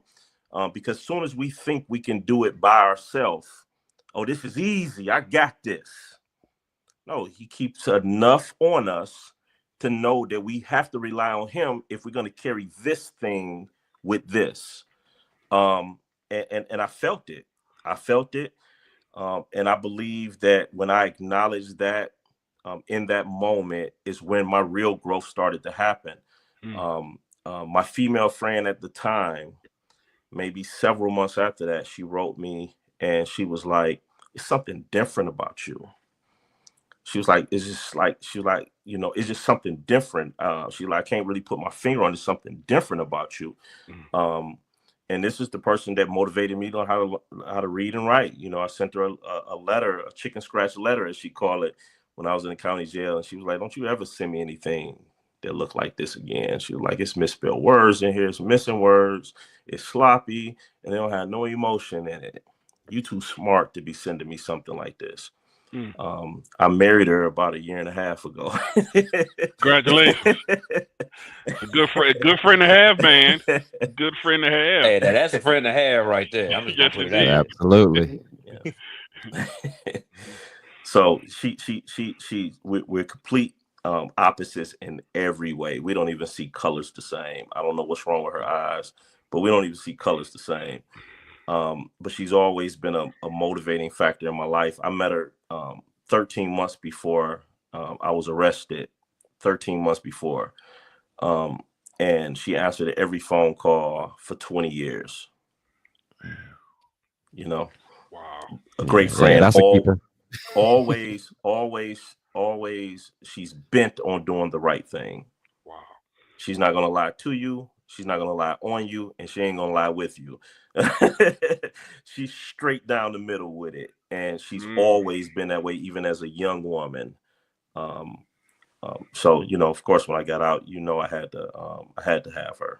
because as soon as we think we can do it by ourselves, oh, this is easy, I got this. No, he keeps enough on us to know that we have to rely on him if we're going to carry this thing with this. And I felt it. And I believe that when I acknowledged that, in that moment is when my real growth started to happen. My female friend at the time, maybe several months after that, she wrote me and she was like, "It's something different about you." She was like, "It's just like," she was like, "It's just something different." She like, "I can't really put my finger on it. Something different about you." And this is the person that motivated me to how to read and write. I sent her a letter, a chicken scratch letter, as she called it, when I was in the county jail. And she was like, "Don't you ever send me anything that looked like this again." She was like, "It's misspelled words in here. It's missing words. It's sloppy, and they don't have no emotion in it. You too smart to be sending me something like this." I married her about 1.5 years ago. Congratulations. A good friend to have, man. Good friend to have. Hey, that's a friend to have right there. I'm just gonna put it out. Absolutely. So we're complete opposites in every way. We don't even see colors the same. I don't know what's wrong with her eyes, but we don't even see colors the same. But she's always been a motivating factor in my life. I met her 13 months before I was arrested. 13 months before. And she answered every phone call for 20 years. Wow. A great friend. That's a keeper. Always, she's bent on doing the right thing. Wow. She's not going to lie to you. She's not gonna lie on you, and she ain't gonna lie with you. She's straight down the middle with it, and she's always been that way, even as a young woman. So of course, when I got out, I had to have her.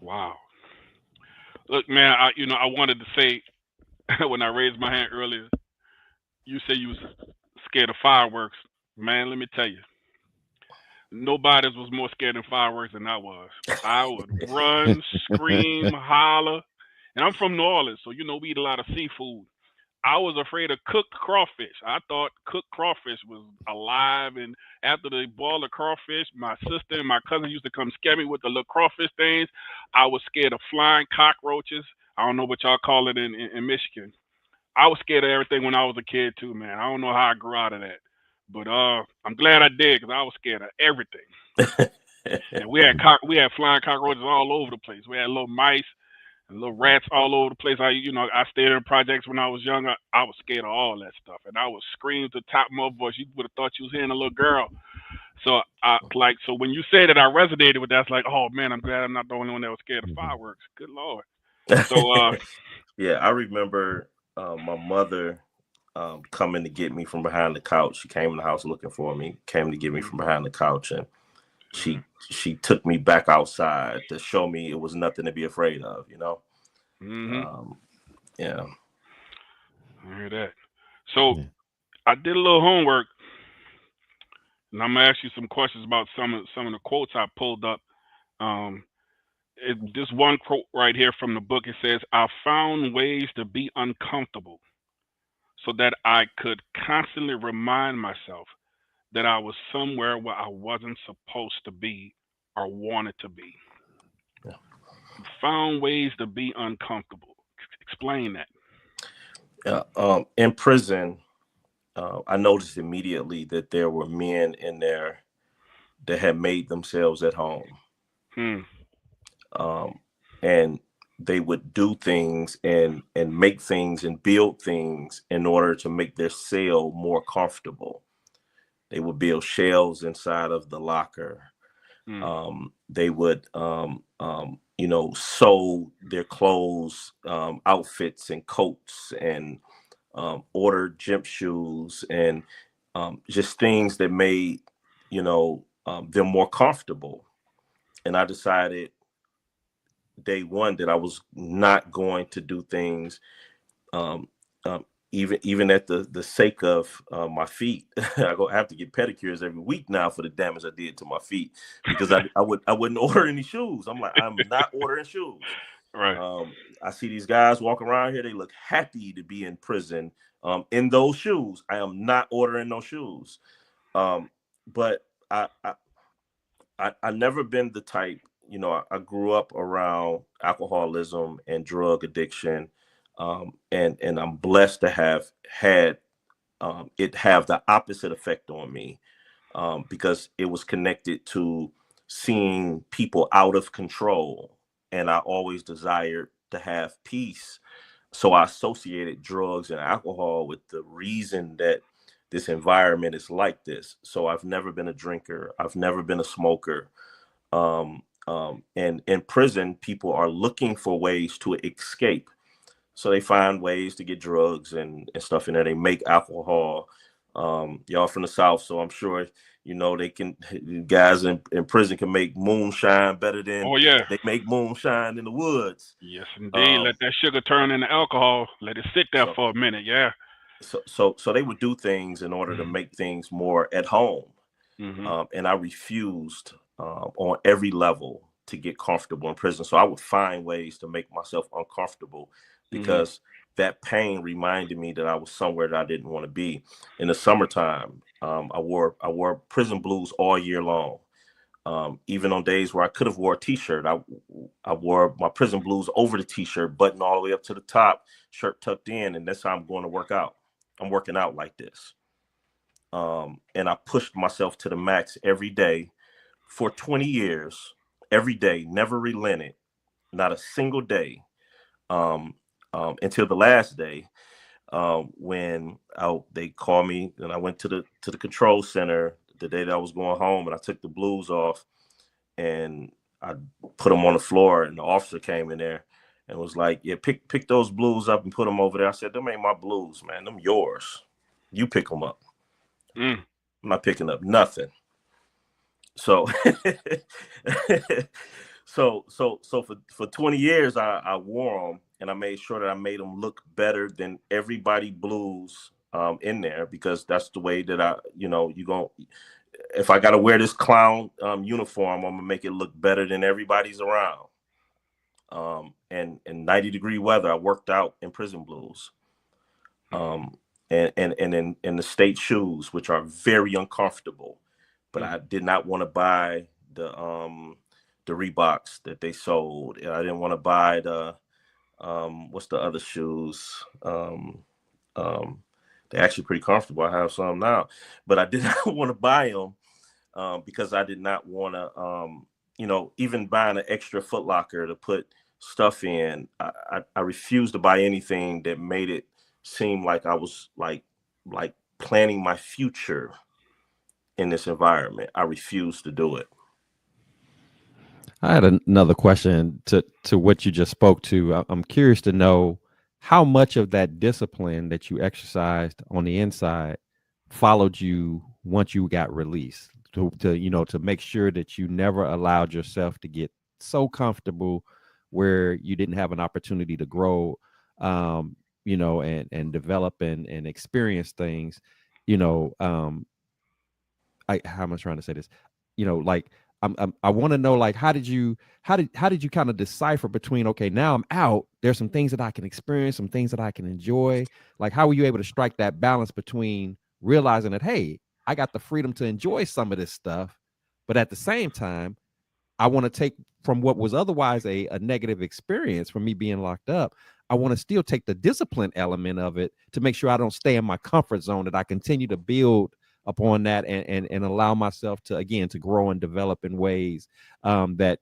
Wow. Look, man, I wanted to say when I raised my hand earlier, you say you was scared of fireworks. Man, let me tell you, nobody was more scared of fireworks than I was. I would run, scream, holler. And I'm from New Orleans, so we eat a lot of seafood. I was afraid of cooked crawfish. I thought cooked crawfish was alive. And after they boiled the crawfish, my sister and my cousin used to come scare me with the little crawfish things. I was scared of flying cockroaches. I don't know what y'all call it in Michigan. I was scared of everything when I was a kid too, man. I don't know how I grew out of that, but I'm glad I did because I was scared of everything. And we had flying cockroaches all over the place. We had little mice and little rats all over the place. I stayed in projects when I was younger. I was scared of all that stuff, and I would scream to the top of my voice. You would have thought you was hearing a little girl. So so when you say that, I resonated with that. It's like, oh man, I'm glad I'm not the only one that was scared of fireworks. Good Lord. So yeah, I remember my mother coming to get me from behind the couch. She came in the house looking for me, came to get me from behind the couch, and she took me back outside to show me it was nothing to be afraid of, Yeah. I hear that. So I did a little homework, and I'm gonna ask you some questions about some of the quotes I pulled up. This one quote right here from the book, it says, "I found ways to be uncomfortable so that I could constantly remind myself that I was somewhere where I wasn't supposed to be or wanted to be." Yeah. Found ways to be uncomfortable. Explain that. In prison, I noticed immediately that there were men in there that had made themselves at home. And they would do things and make things and build things in order to make their cell more comfortable. They would build shelves inside of the locker. They would, sew their clothes, outfits and coats, and order gym shoes, and just things that made, them more comfortable. And I decided day one that I was not going to do things, even at the sake of my feet. I have to get pedicures every week now for the damage I did to my feet, because I wouldn't order any shoes. I'm like, I'm not ordering shoes. Right. I see these guys walking around here. They look happy to be in prison in those shoes. I am not ordering no shoes. But I never been the type, I grew up around alcoholism and drug addiction. And I'm blessed to have had it have the opposite effect on me, because it was connected to seeing people out of control. And I always desired to have peace. So I associated drugs and alcohol with the reason that this environment is like this. So I've never been a drinker. I've never been a smoker. And in prison, people are looking for ways to escape. So they find ways to get drugs and stuff in there. They make alcohol. Y'all from the South, so I'm sure they can. Guys in prison can make moonshine better than they make moonshine in the woods. Yes, indeed. Let that sugar turn into alcohol. Let it sit there for a minute. Yeah. So they would do things in order to make things more at home. And I refused on every level to get comfortable in prison. So I would find ways to make myself uncomfortable, because that pain reminded me that I was somewhere that I didn't want to be. In the summertime, I wore prison blues all year long. Even on days where I could have wore a t-shirt, I wore my prison blues over the t-shirt, button all the way up to the top, shirt tucked in, and that's how I'm going to work out. I'm working out like this. And I pushed myself to the max every day for 20 years, every day, never relented, not a single day, until the last day, when they called me, and I went to the control center the day that I was going home, and I took the blues off, and I put them on the floor, and the officer came in there and was like, yeah, pick those blues up and put them over there. I said, them ain't my blues, man. Them yours. You pick them up. I'm not picking up nothing. So, so for 20 years, I wore them, and I made sure that I made them look better than everybody blues in there, because that's the way that if I got to wear this clown uniform, I'm gonna make it look better than everybody's around. And in 90-degree weather, I worked out in prison blues. And in the state shoes, which are very uncomfortable, but I did not want to buy the Reeboks that they sold. And I didn't want to buy the what's the other shoes? They're actually pretty comfortable. I have some now, but I did not want to buy them because I did not want to, even buying an extra Foot Locker to put stuff in. I refused to buy anything that made it seem like I was like planning my future in this environment. I refused to do it. I had another question to what you just spoke to. I'm curious to know how much of that discipline that you exercised on the inside followed you once you got released, to make sure that you never allowed yourself to get so comfortable where you didn't have an opportunity to grow, and develop and experience things. How am I trying to say this? Like I want to know, like, how did you kind of decipher between, okay, now I'm out, there's some things that I can experience, some things that I can enjoy. Like, how were you able to strike that balance between realizing that, hey, I got the freedom to enjoy some of this stuff, but at the same time, I want to take from what was otherwise a negative experience from me being locked up. I want to still take the discipline element of it to make sure I don't stay in my comfort zone, that I continue to build upon that and allow myself to, again, to grow and develop in ways that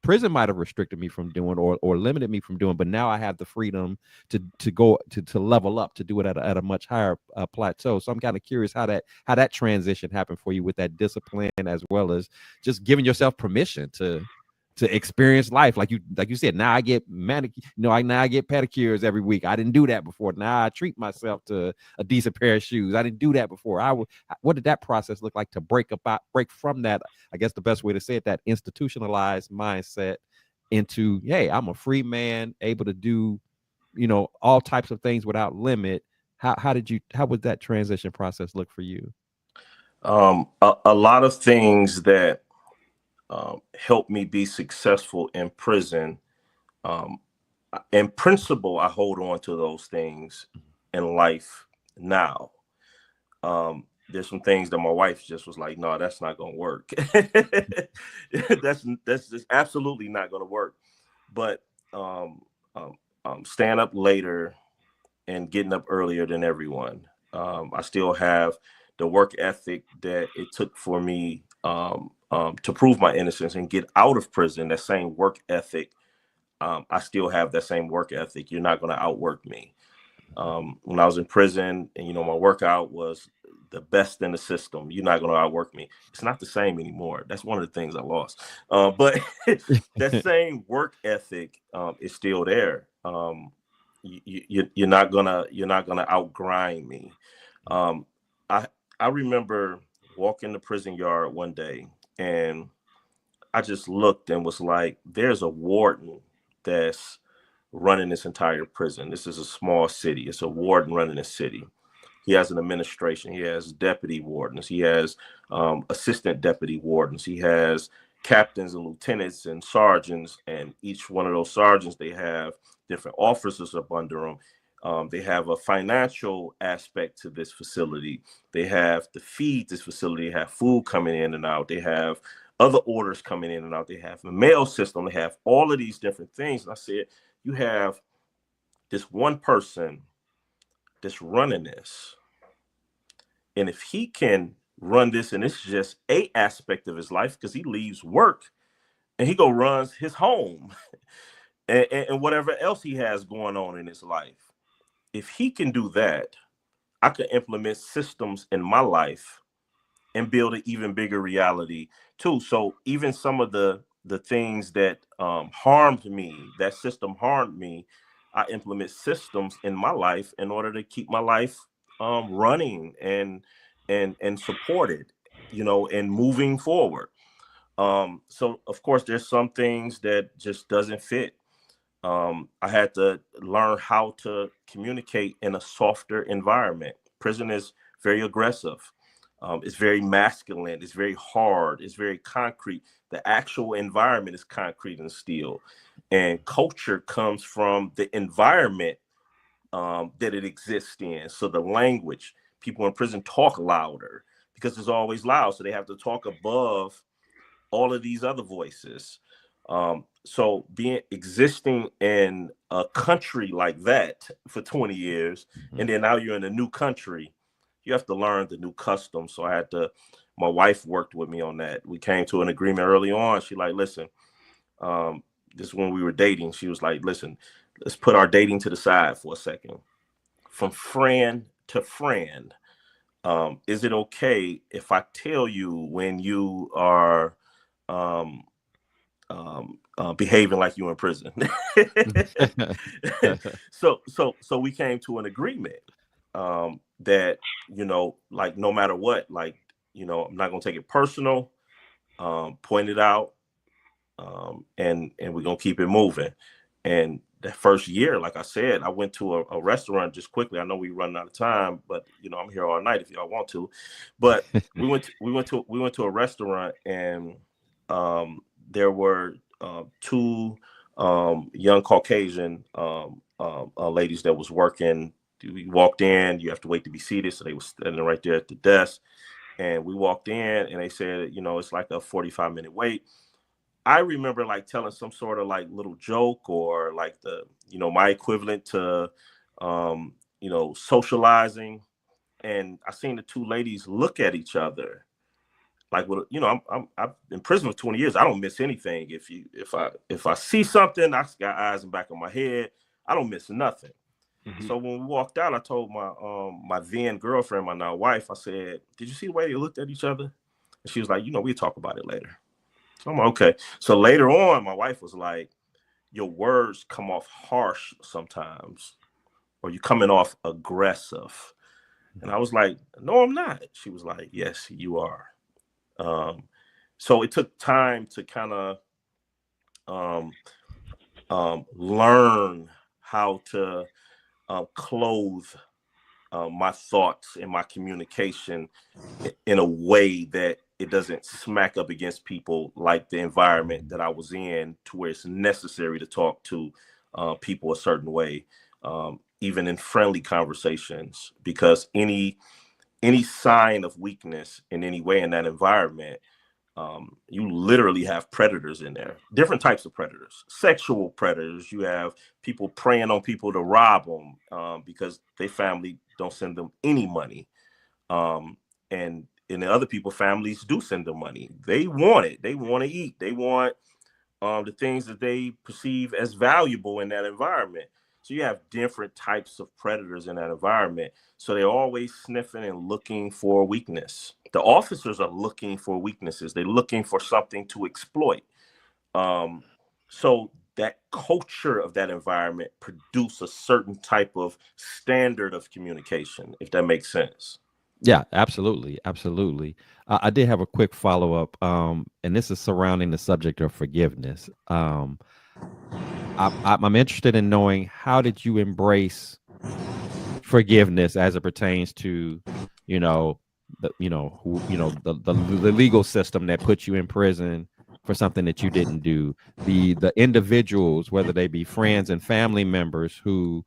prison might have restricted me from doing or limited me from doing. But now I have the freedom to go to level up, to do it at a much higher plateau. So I'm kind of curious how that transition happened for you with that discipline, as well as just giving yourself permission to experience life. Like you said, now I get now I get pedicures every week. I didn't do that before. Now I treat myself to a decent pair of shoes. I didn't do that before. What did that process look like to break from that? I guess the best way to say it, that institutionalized mindset into, hey, I'm a free man, able to do, all types of things without limit. How would that transition process look for you? A lot of things that helped me be successful in prison. In principle, I hold on to those things in life now. There's some things that my wife just was like, no, that's not going to work. that's just absolutely not going to work. But staying up later and getting up earlier than everyone. I still have the work ethic that it took for me to prove my innocence and get out of prison. That same work ethic, I still have that same work ethic. You're not going to outwork me. When I was in prison, and my workout was the best in the system, you're not going to outwork me. It's not the same anymore. That's one of the things I lost. But that same work ethic is still there. You're not gonna outgrind me. I remember walking the prison yard one day, and I just looked and was like, there's a warden that's running this entire prison. This is a small city. It's a warden running the city. He has an administration. He has deputy wardens. He has assistant deputy wardens. He has captains and lieutenants and sergeants. And each one of those sergeants, they have different officers up under them. They have a financial aspect to this facility. They have to feed this facility. They have food coming in and out. They have other orders coming in and out. They have a mail system. They have all of these different things. And I said, you have this one person that's running this. And if he can run this, and this is just a aspect of his life, because he leaves work and he runs his home and whatever else he has going on in his life. If he can do that, I could implement systems in my life and build an even bigger reality too. So even some of the things that harmed me, that system harmed me, I implement systems in my life in order to keep my life running and supported, and moving forward. So of course there's some things that just doesn't fit. I had to learn how to communicate in a softer environment. Prison is very aggressive. It's very masculine. It's very hard. It's very concrete. The actual environment is concrete and steel. And culture comes from the environment that it exists in. So the language, people in prison talk louder because it's always loud. So they have to talk above all of these other voices. So existing in a country like that for 20 years, and then now you're in a new country, you have to learn the new customs. So my wife worked with me on that. We came to an agreement early on. She like, listen, this is when we were dating. She was like, listen, let's put our dating to the side for a second. From friend to friend, is it okay if I tell you when you are behaving like you in prison? So we came to an agreement that, like no matter what, like, I'm not gonna take it personal, point it out, and we're gonna keep it moving. And that first year, like I said, I went to a restaurant just quickly. I know we run out of time, but I'm here all night if y'all want to. But we went to a restaurant, and there were two young Caucasian ladies that was working. We walked in, you have to wait to be seated. So they were standing right there at the desk. And we walked in and they said, it's like a 45-minute wait. I remember like telling some sort of like little joke or like my equivalent to, socializing. And I seen the two ladies look at each other. Like, I've been in prison for 20 years. I don't miss anything. If I see something, I got eyes in the back of my head. I don't miss nothing. Mm-hmm. So when we walked out, I told my then girlfriend, my now wife, I said, "Did you see the way they looked at each other?" And she was like, "We'll talk about it later." So I'm like, okay. So later on, my wife was like, "Your words come off harsh sometimes, or you coming off aggressive." And I was like, "No, I'm not." She was like, "Yes, you are." So it took time to kind of learn how to clothe my thoughts and my communication in a way that it doesn't smack up against people like the environment that I was in, to where it's necessary to talk to people a certain way, even in friendly conversations, because any sign of weakness in any way in that environment, you literally have predators in there, different types of predators, sexual predators. You have people preying on people to rob them because their family don't send them any money. And in the other people's families do send them money. They want it. They want to eat. They want the things that they perceive as valuable in that environment. So you have different types of predators in that environment. So they're always sniffing and looking for weakness. The officers are looking for weaknesses. They're looking for something to exploit. So that culture of that environment produce a certain type of standard of communication, if that makes sense. Yeah, absolutely. Absolutely. I did have a quick follow-up, and this is surrounding the subject of forgiveness. I'm interested in knowing, how did you embrace forgiveness as it pertains to, the legal system that put you in prison for something that you didn't do, the individuals, whether they be friends and family members who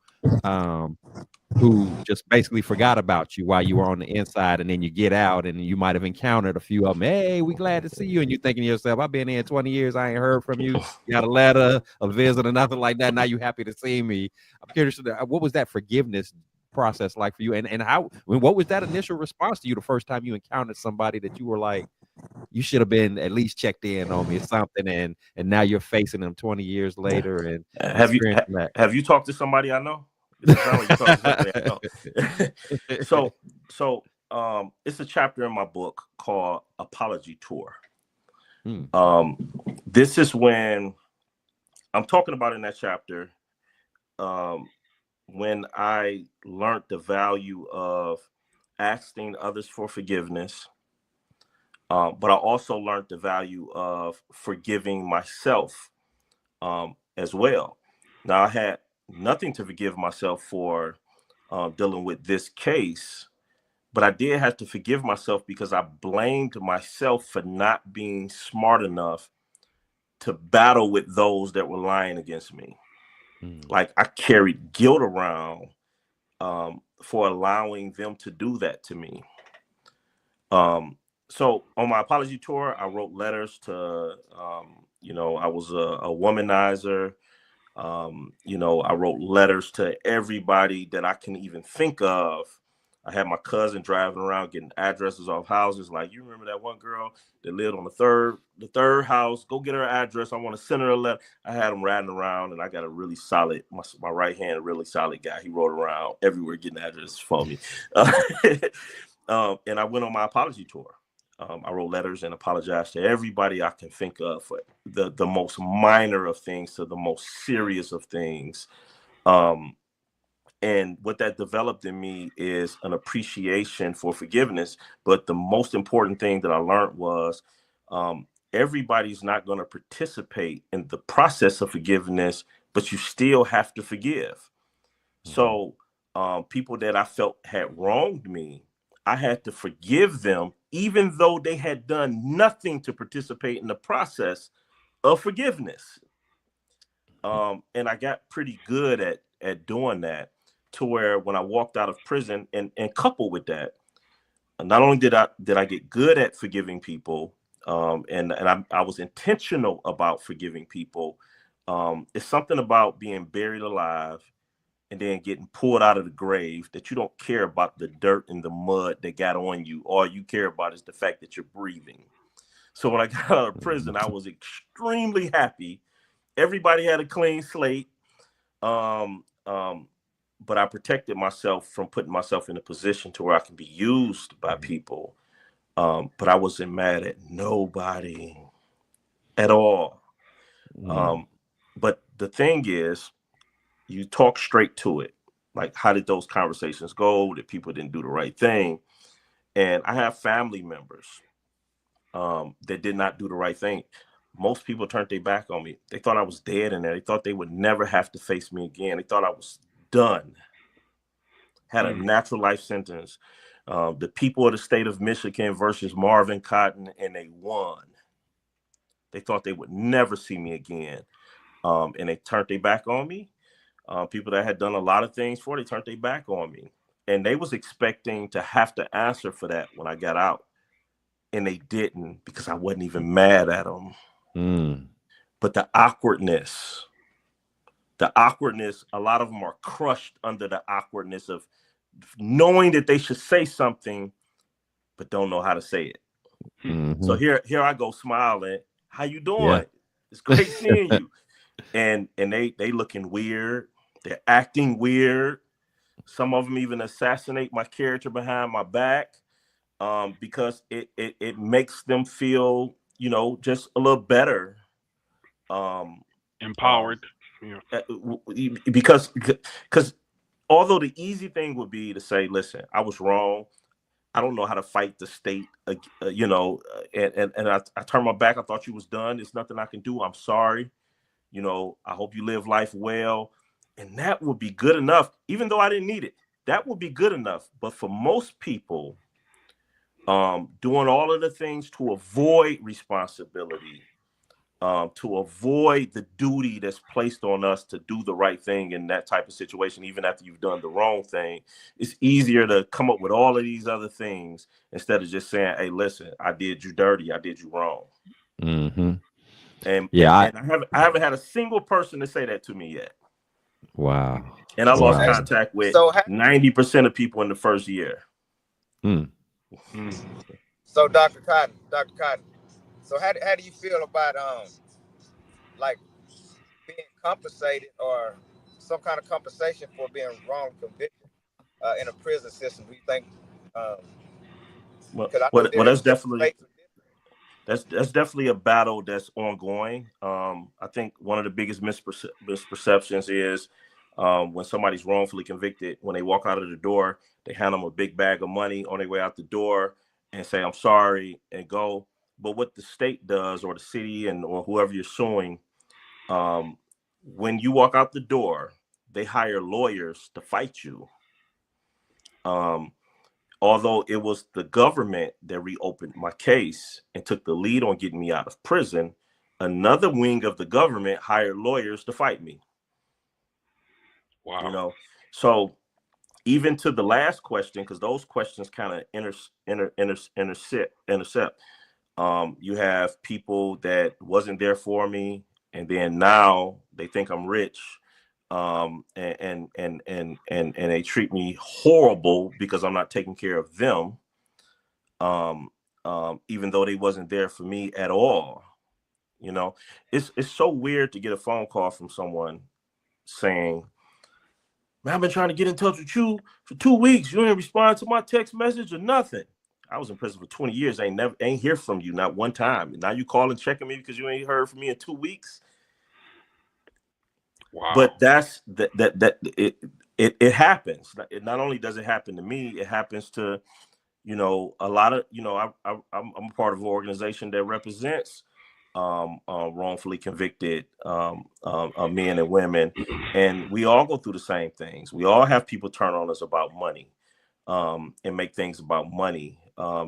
just basically forgot about you while you were on the inside, and then you get out and you might have encountered a few of them. Hey, we glad to see you. And you're thinking to yourself, I've been here 20 years. I ain't heard from you. You got a letter, a visit, or nothing like that. Now you happy to see me. I'm curious, what was that forgiveness process like for you? And what was that initial response to you the first time you encountered somebody that you were like, you should have been at least checked in on me or something, and now you're facing them 20 years later? And have you talked to somebody I know? It sounds like you talked to somebody I know. So it's a chapter in my book called Apology Tour. Mm. This is when I'm talking about in that chapter, when I learned the value of asking others for forgiveness. But I also learned the value of forgiving myself as well. Now, I had nothing to forgive myself for dealing with this case, but I did have to forgive myself because I blamed myself for not being smart enough to battle with those that were lying against me. Like, I carried guilt around for allowing them to do that to me. So on my apology tour, I wrote letters to, I was a womanizer. I wrote letters to everybody that I can even think of. I had my cousin driving around getting addresses off houses. Like, you remember that one girl that lived on the third house? Go get her address. I want to send her a letter. I had him riding around, and I got a really solid, my right hand, a really solid guy. He rode around everywhere getting addresses for me. And I went on my apology tour. I wrote letters and apologized to everybody I can think of, for the most minor of things to the most serious of things. And what that developed in me is an appreciation for forgiveness. But the most important thing that I learned was everybody's not going to participate in the process of forgiveness, but you still have to forgive. So people that I felt had wronged me, I had to forgive them, even though they had done nothing to participate in the process of forgiveness. And I got pretty good at doing that, to where when I walked out of prison, and coupled with that, not only did I get good at forgiving people, and I was intentional about forgiving people. It's something about being buried alive and then getting pulled out of the grave that you don't care about the dirt and the mud that got on you. All you care about is the fact that you're breathing. So when I got out of prison, I was extremely happy. Everybody had a clean slate. Um, um, but I protected myself from putting myself in a position to where I can be used by people. But I wasn't mad at nobody at all. But the thing is, you talk straight to it. Like, how did those conversations go? That people didn't do the right thing? And I have family members that did not do the right thing. Most people turned their back on me. They thought I was dead in there. They thought they would never have to face me again. They thought I was done. Had a natural life sentence. The people of the state of Michigan versus Marvin Cotton, and they won. They thought they would never see me again. And they turned their back on me. People that had done a lot of things they turned their back on me. And they was expecting to have to answer for that when I got out. And they didn't, because I wasn't even mad at them. But the awkwardness, a lot of them are crushed under the awkwardness of knowing that they should say something, but don't know how to say it. So here I go smiling. How you doing? Yeah. It's great seeing you. And they looking weird. They're acting weird. Some of them even assassinate my character behind my back, because it makes them feel, just a little better. Empowered. Because although the easy thing would be to say, listen, I was wrong. I don't know how to fight the state, and I turned my back. I thought you was done. There's nothing I can do. I'm sorry. I hope you live life well. And that would be good enough, even though I didn't need it. That would be good enough. But for most people, doing all of the things to avoid responsibility, to avoid the duty that's placed on us to do the right thing in that type of situation, even after you've done the wrong thing, it's easier to come up with all of these other things instead of just saying, hey, listen, I did you dirty. I did you wrong. And I haven't had a single person to say that to me yet. Wow. And I lost contact with 90% of people in the first year. So Dr. Cotton, so how do you feel about like being compensated or some kind of compensation for being wrongly convicted in a prison system? Do you think Well, Because I know well, that's different definitely states. that's definitely a battle that's ongoing. I think one of the biggest misperceptions is when somebody's wrongfully convicted, when they walk out of the door, they hand them a big bag of money on their way out the door and say, "I'm sorry," and go. But what the state does, or the city, and or whoever you're suing, um, when you walk out the door, they hire lawyers to fight you. Um, Although it was the government that reopened my case and took the lead on getting me out of prison, another wing of the government hired lawyers to fight me. You Wow. know, so even to the last question, because those questions kind of intercept. You have people that wasn't there for me, and then now they think I'm rich, and they treat me horrible because I'm not taking care of them. um, Even though they wasn't there for me at all. You know, it's so weird to get a phone call from someone saying, "Man, I've been trying to get in touch with you for 2 weeks. You ain't respond to my text message or nothing. I was in prison for 20 years. Ain't hear from you not one time. And now you calling checking me because you ain't heard from me in 2 weeks." Wow. But that's that it happens. It not only does it happen to me, it happens to a lot of I'm a part of an organization that represents wrongfully convicted men and women, and we all go through the same things. We all have people turn on us about money, and make things about money.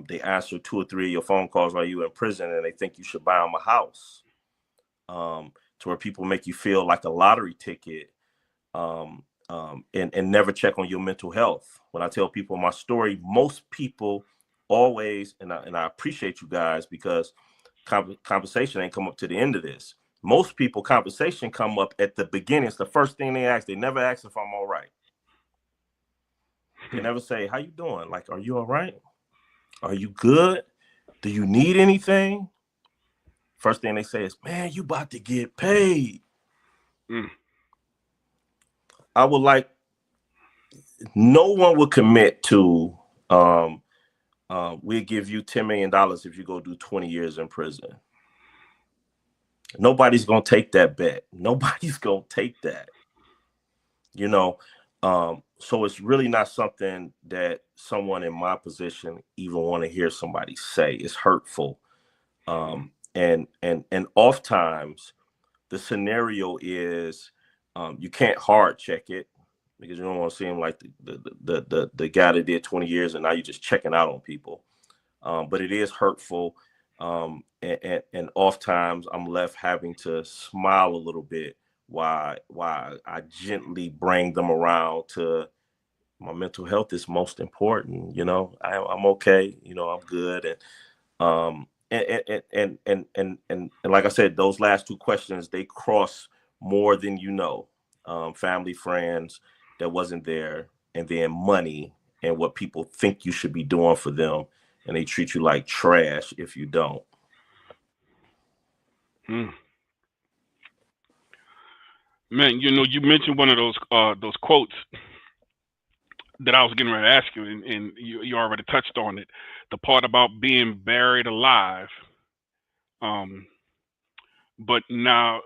They answer 2 or 3 of your phone calls while you're in prison, and they think you should buy them a house, to where people make you feel like a lottery ticket, and never check on your mental health. When I tell people my story, most people always, and I appreciate you guys, because conversation ain't come up to the end of this. Most people, conversation come up at the beginning. It's the first thing they ask. They never ask if I'm all right. They never say, "How you doing? Like, are you all right? Are you good? Do you need anything?" First thing they say is, "Man, you about to get paid." Mm. I would like, no one would commit to, we'll give you $10 million if you go do 20 years in prison. Nobody's going to take that bet. Nobody's going to take that. So it's really not something that someone in my position even want to hear somebody say. It's hurtful. And oftentimes the scenario is, you can't hard check it, because you don't want to seem like the guy that did 20 years and now you're just checking out on people. But it is hurtful. And oftentimes I'm left having to smile a little bit while I gently bring them around to my mental health is most important. I'm okay. I'm good. And like I said, those last 2 questions, they cross more than family, friends that wasn't there, and then money and what people think you should be doing for them, and they treat you like trash if you don't. Mm. Man, you mentioned one of those quotes that I was getting ready to ask you, and you already touched on it. The part about being buried alive, um, but now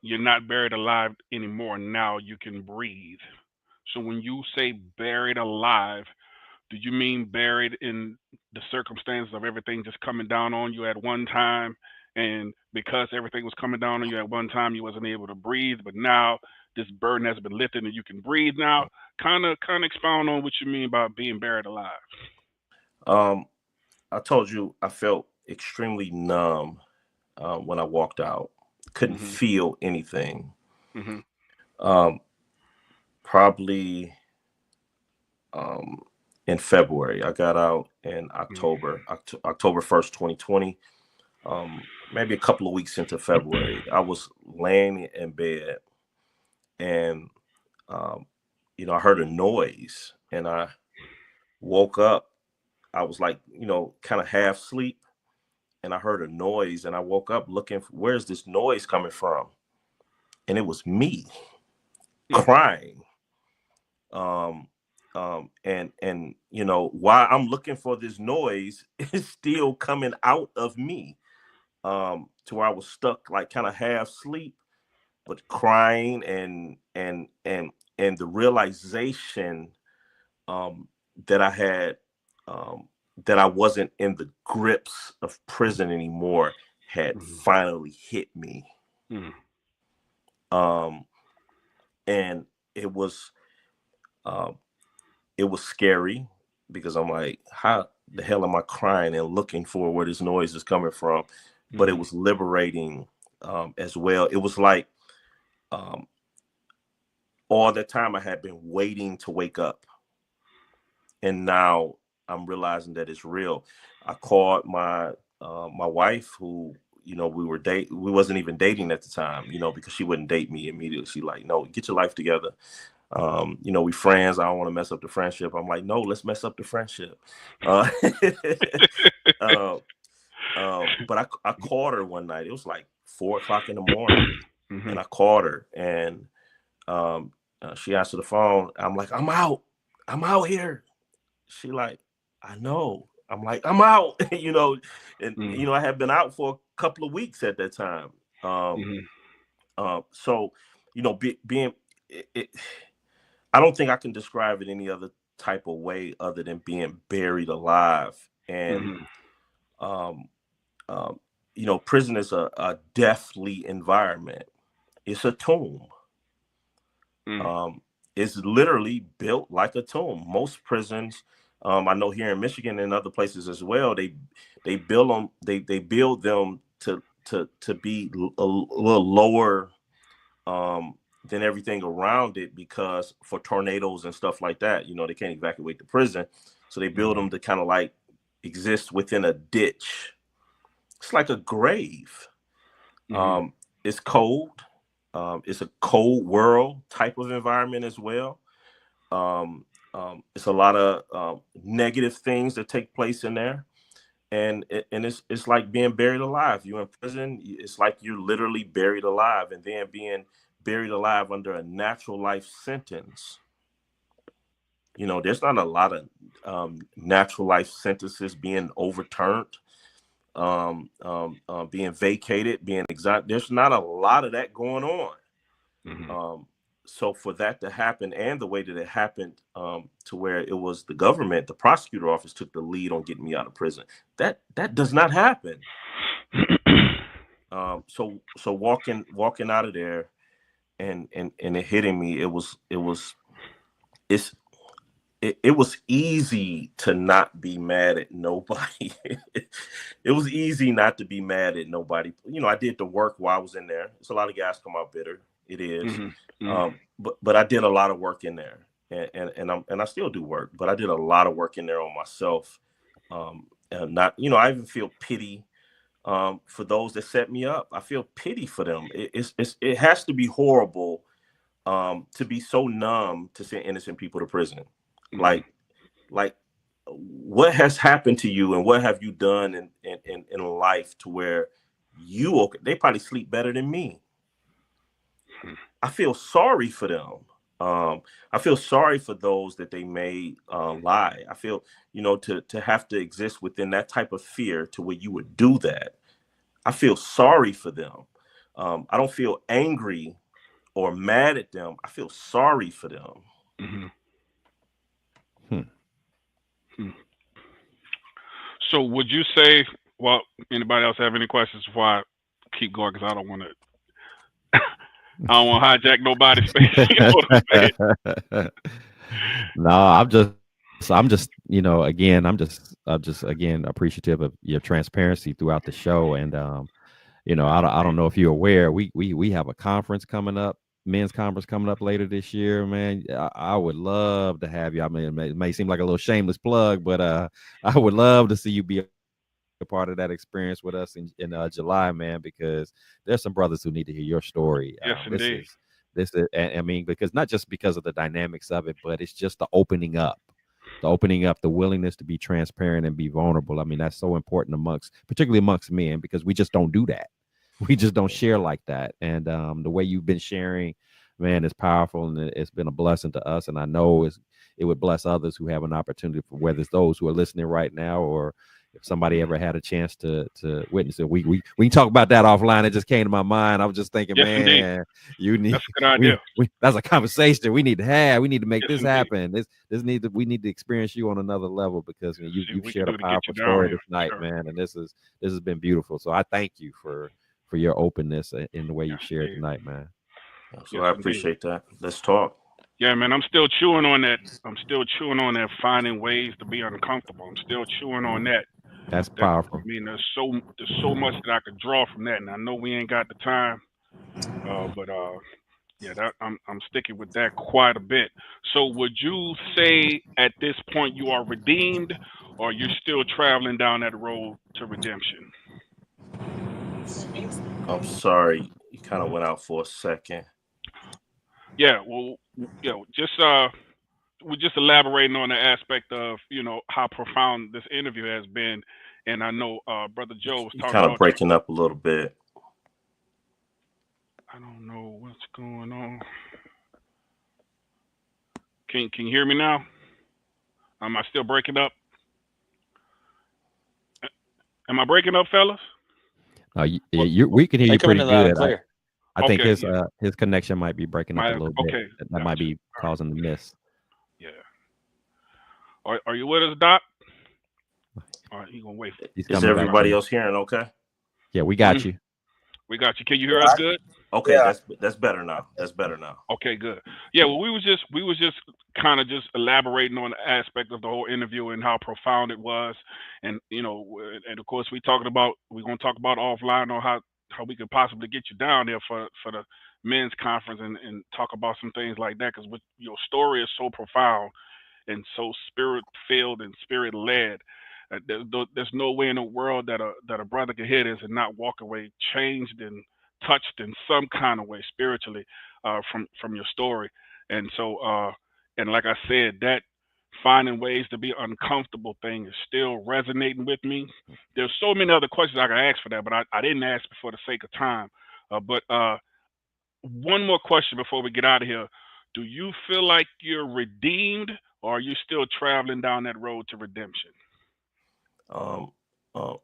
you're not buried alive anymore. Now you can breathe. So when you say buried alive, do you mean buried in the circumstances of everything just coming down on you at one time? And because everything was coming down on you at one time, you wasn't able to breathe, but now this burden has been lifted and you can breathe now. Kind of expound on what you mean by being buried alive. I told you I felt extremely numb when I walked out. Couldn't Hmm. feel anything. Hmm. Um, Probably in February. I got out in October, October 1st, 2020. Maybe a couple of weeks into February, I was laying in bed, and I heard a noise, and I woke up. I was like, kind of half asleep, and I heard a noise, and I woke up looking for, where's this noise coming from? And it was me crying. Um, and you know, while I'm looking for this noise, it's still coming out of me, to where I was stuck, like kind of half sleep, but crying, and the realization, that I had, that I wasn't in the grips of prison anymore had finally hit me. Um, and it was, um, it was scary, because I'm like, how the hell am I crying and looking for where this noise is coming from? But it was liberating, as well. It was like, um, all the time I had been waiting to wake up, and now I'm realizing that it's real. I called my wife, who, you know, we wasn't even dating at the time, you know, because she wouldn't date me immediately. She like, no, get your life together. You know, we friends. I don't want to mess up the friendship. I'm like, no, let's mess up the friendship. Uh, uh, but I called her one night. It was like 4 o'clock in the morning, and I called her, and she answered the phone. I'm like, I'm out here. She like, I know. I'm like, I'm out. You know, and you know, I had been out for a couple of weeks at that time. So, you know, being it, I don't think I can describe it any other type of way other than being buried alive. And you know, prison is a deathly environment. It's a tomb. It's literally built like a tomb. Most prisons, I know here in Michigan and other places as well, they build them. They build them to be a little lower, than everything around it, because for tornadoes and stuff like that, you know, they can't evacuate the prison, so they build them to kind of like exist within a ditch. It's like a grave. It's cold. It's a cold world type of environment as well. It's a lot of negative things that take place in there, and it's like being buried alive. You're in prison. It's like you're literally buried alive, and then being buried alive under a natural life sentence. You know, there's not a lot of natural life sentences being overturned, being vacated, being exiled. There's not a lot of that going on. So for that to happen, and the way that it happened, to where it was the government, the prosecutor office took the lead on getting me out of prison. That does not happen. So walking out of there, and it hitting me, it was easy to not be mad at nobody. It was easy not to be mad at nobody. You know, I did the work while I was in there. It's a lot of guys come out bitter. It is. But I did a lot of work in there, and I still do work, but I did a lot of work in there on myself. And not, you know, I even feel pity, for those that set me up. I feel pity for them. It has to be horrible, to be so numb to send innocent people to prison. Like what has happened to you, and what have you done in life to where they probably sleep better than me. I feel sorry for them. I feel sorry for those that they made lie. I feel, you know, to have to exist within that type of fear to where you would do that. I feel sorry for them. I don't feel angry or mad at them. I feel sorry for them. So would you say, well, anybody else have any questions before I keep going? Because I don't want to hijack nobody's space. You know what I'm saying? No, I'm just, you know, again, I'm just again appreciative of your transparency throughout the show. And you know, I don't know if you're aware, we have a conference coming up, men's conference coming up later this year, man. I would love to have you. I mean, it may seem like a little shameless plug, but I would love to see you be a part of that experience with us in July, man, because there's some brothers who need to hear your story. Yes, indeed. This is, I mean, because not just because of the dynamics of it, but it's just the opening up, the willingness to be transparent and be vulnerable. I mean, that's so important particularly amongst men, because we just don't do that. We just don't share like that. And the way you've been sharing man, it's powerful, and it's been a blessing to us. And I know it would bless others who have an opportunity, for whether it's those who are listening right now, or if somebody ever had a chance to witness it. We can talk about that offline. It just came to my mind. I was just thinking, Yes, indeed. man, you need That's a good idea. that's a conversation we need to have. We need to make Yes, this indeed. happen. We need to experience you on another level, because you've We can shared do a it to get powerful you down story here. tonight, Sure. man. And this has been beautiful. So I thank you for your openness in the way Yes, you've shared indeed. tonight, man. So Yes, I indeed. appreciate that. Let's talk. Yeah, man, I'm still chewing on that. I'm still chewing on that, finding ways to be uncomfortable. I'm still chewing on that. That's That, powerful. I mean, there's so much that I could draw from that, and I know we ain't got the time. But yeah, that I'm sticking with that quite a bit. So, would you say at this point you are redeemed, or you're still traveling down that road to redemption? I'm sorry, you kind of went out for a second. Yeah, well, just we're just elaborating on the aspect of how profound this interview has been, and I know Brother Joe was You talking kind of about. breaking up a little bit. I don't know what's going on. Can you hear me now? Am I still breaking up? Am I breaking up, fellas? We can hear They you coming pretty in loud and good. clear. I think Okay, yeah. his connection might be breaking up a little bit. Okay, That might gotcha. be causing the miss. Yeah. Are you with us, Doc? All right, he gonna wait. He's Is coming back. everybody else hearing okay? Yeah, we got you. We got you. Can you hear us good? Okay, Yeah. that's better now. That's better now. Okay, good. Yeah, well, we was just kind of just elaborating on the aspect of the whole interview and how profound it was, and and of course we're gonna talk about offline on how we could possibly get you down there for the men's conference and talk about some things like that, because your story is so profound and so spirit filled and spirit led. There's no way in the world that a brother can hear this and not walk away changed and touched in some kind of way spiritually from your story. And so and like I said, that finding ways to be uncomfortable thing is still resonating with me. There's so many other questions I could ask for that, but I didn't ask for the sake of time. But one more question before we get out of here. Do you feel like you're redeemed, or are you still traveling down that road to redemption? Um, uh,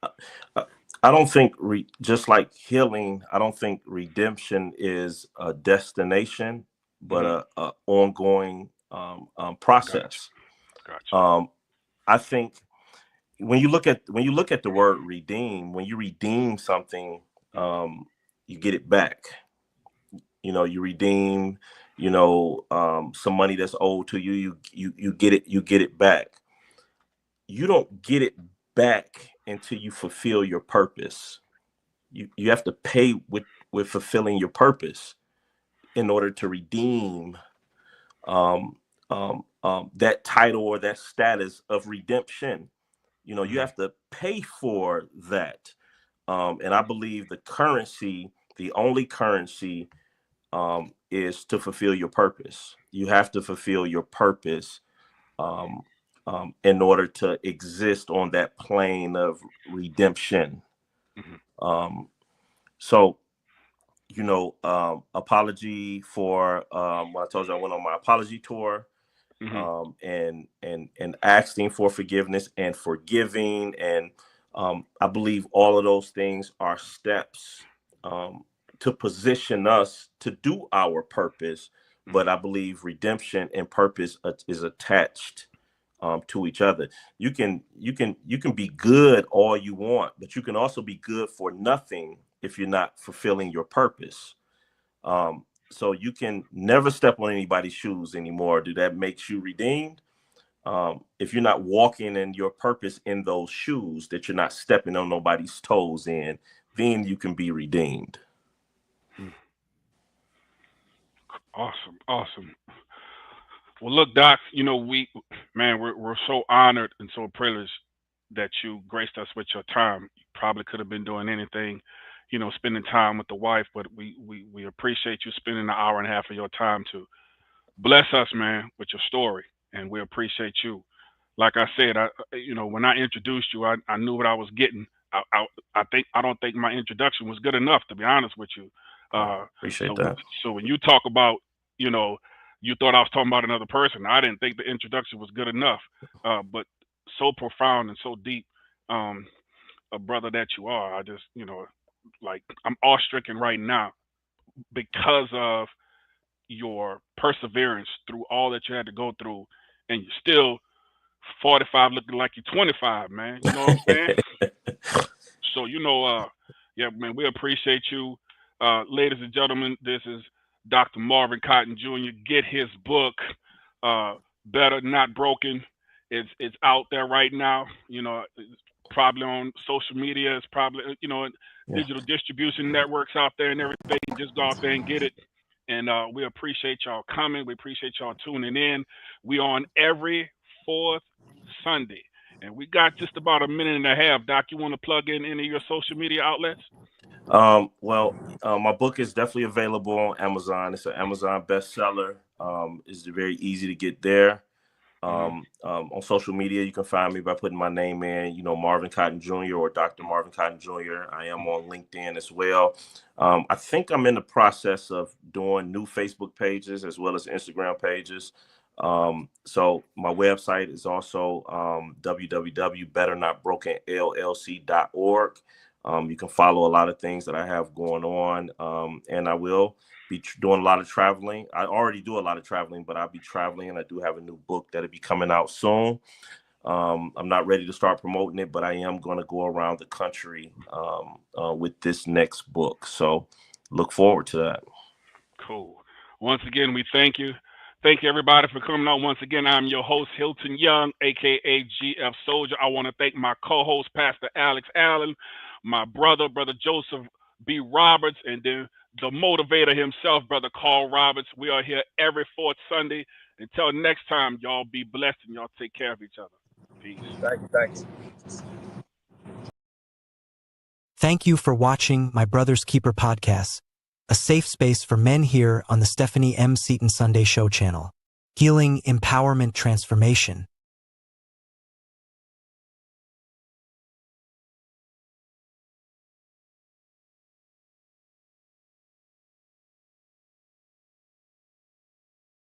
I, I don't think just like healing, I don't think redemption is a destination, but a ongoing process. Gotcha. I think when you look at the word redeem, when you redeem something, you get it back. You redeem, some money that's owed to you. You get it back. You don't get it back until you fulfill your purpose. You have to pay with fulfilling your purpose in order to redeem that title or that status of redemption. You have to pay for that. And I believe the only currency is to fulfill your purpose. You have to fulfill your purpose in order to exist on that plane of redemption. So, apology for when I told you I went on my apology tour, and asking for forgiveness and forgiving. And I believe all of those things are steps to position us to do our purpose. But I believe redemption and purpose is attached to each other. You can be good all you want, but you can also be good for nothing if you're not fulfilling your purpose. So you can never step on anybody's shoes anymore. Do that makes you redeemed? If you're not walking in your purpose in those shoes, that you're not stepping on nobody's toes in, then you can be redeemed. Awesome. Well, look, Doc, we're so honored and so privileged that you graced us with your time. You probably could have been doing anything, spending time with the wife, but we appreciate you spending an hour and a half of your time to bless us, man, with your story, and we appreciate you. Like I said, when I introduced you, I knew what I was getting. I don't think my introduction was good enough, to be honest with you. Appreciate So that. so when you talk about, you know, you thought I was talking about another person. I didn't think the introduction was good enough, but so profound and so deep, a brother that you are. I just, like I'm awestricken right now because of your perseverance through all that you had to go through, and you're still 45 looking like you're 25, man. You know what I'm saying? So, yeah, man, we appreciate you. Ladies and gentlemen, this is Dr. Marvin Cotton Jr. Get his book, Better Not Broken. It's out there right now. It's probably on social media. It's probably, Yeah. digital distribution networks out there and everything. Just go out there and get it. And we appreciate y'all coming. We appreciate y'all tuning in. We on every fourth Sunday. And we got just about a minute and a half. Doc, you want to plug in any of your social media outlets? My book is definitely available on Amazon. It's an Amazon bestseller. It's very easy to get there. On social media, you can find me by putting my name in, Marvin Cotton Jr. or Dr. Marvin Cotton Jr. I am on LinkedIn as well. I think I'm in the process of doing new Facebook pages as well as Instagram pages. So my website is also www.betternotbrokenllc.org. You can follow a lot of things that I have going on, and I will be doing a lot of traveling. I already do a lot of traveling, but I'll be traveling, and I do have a new book that'll be coming out soon. I'm not ready to start promoting it, but I am going to go around the country with this next book. So look forward to that. Cool. Once again, we thank you. Thank you, everybody, for coming on. Once again, I'm your host, Hilton Young, a.k.a. GF Soldier. I want to thank my co-host, Pastor Alex Allen, my brother Joseph B. Roberts, and then the motivator himself, Brother Carl Roberts. We are here every fourth Sunday. Until next time, y'all be blessed and y'all take care of each other. Peace. Thank you. Thank you for watching My Brother's Keeper podcast, a safe space for men here on the Stephanie M. Seton Sunday Show channel. Healing, empowerment, transformation.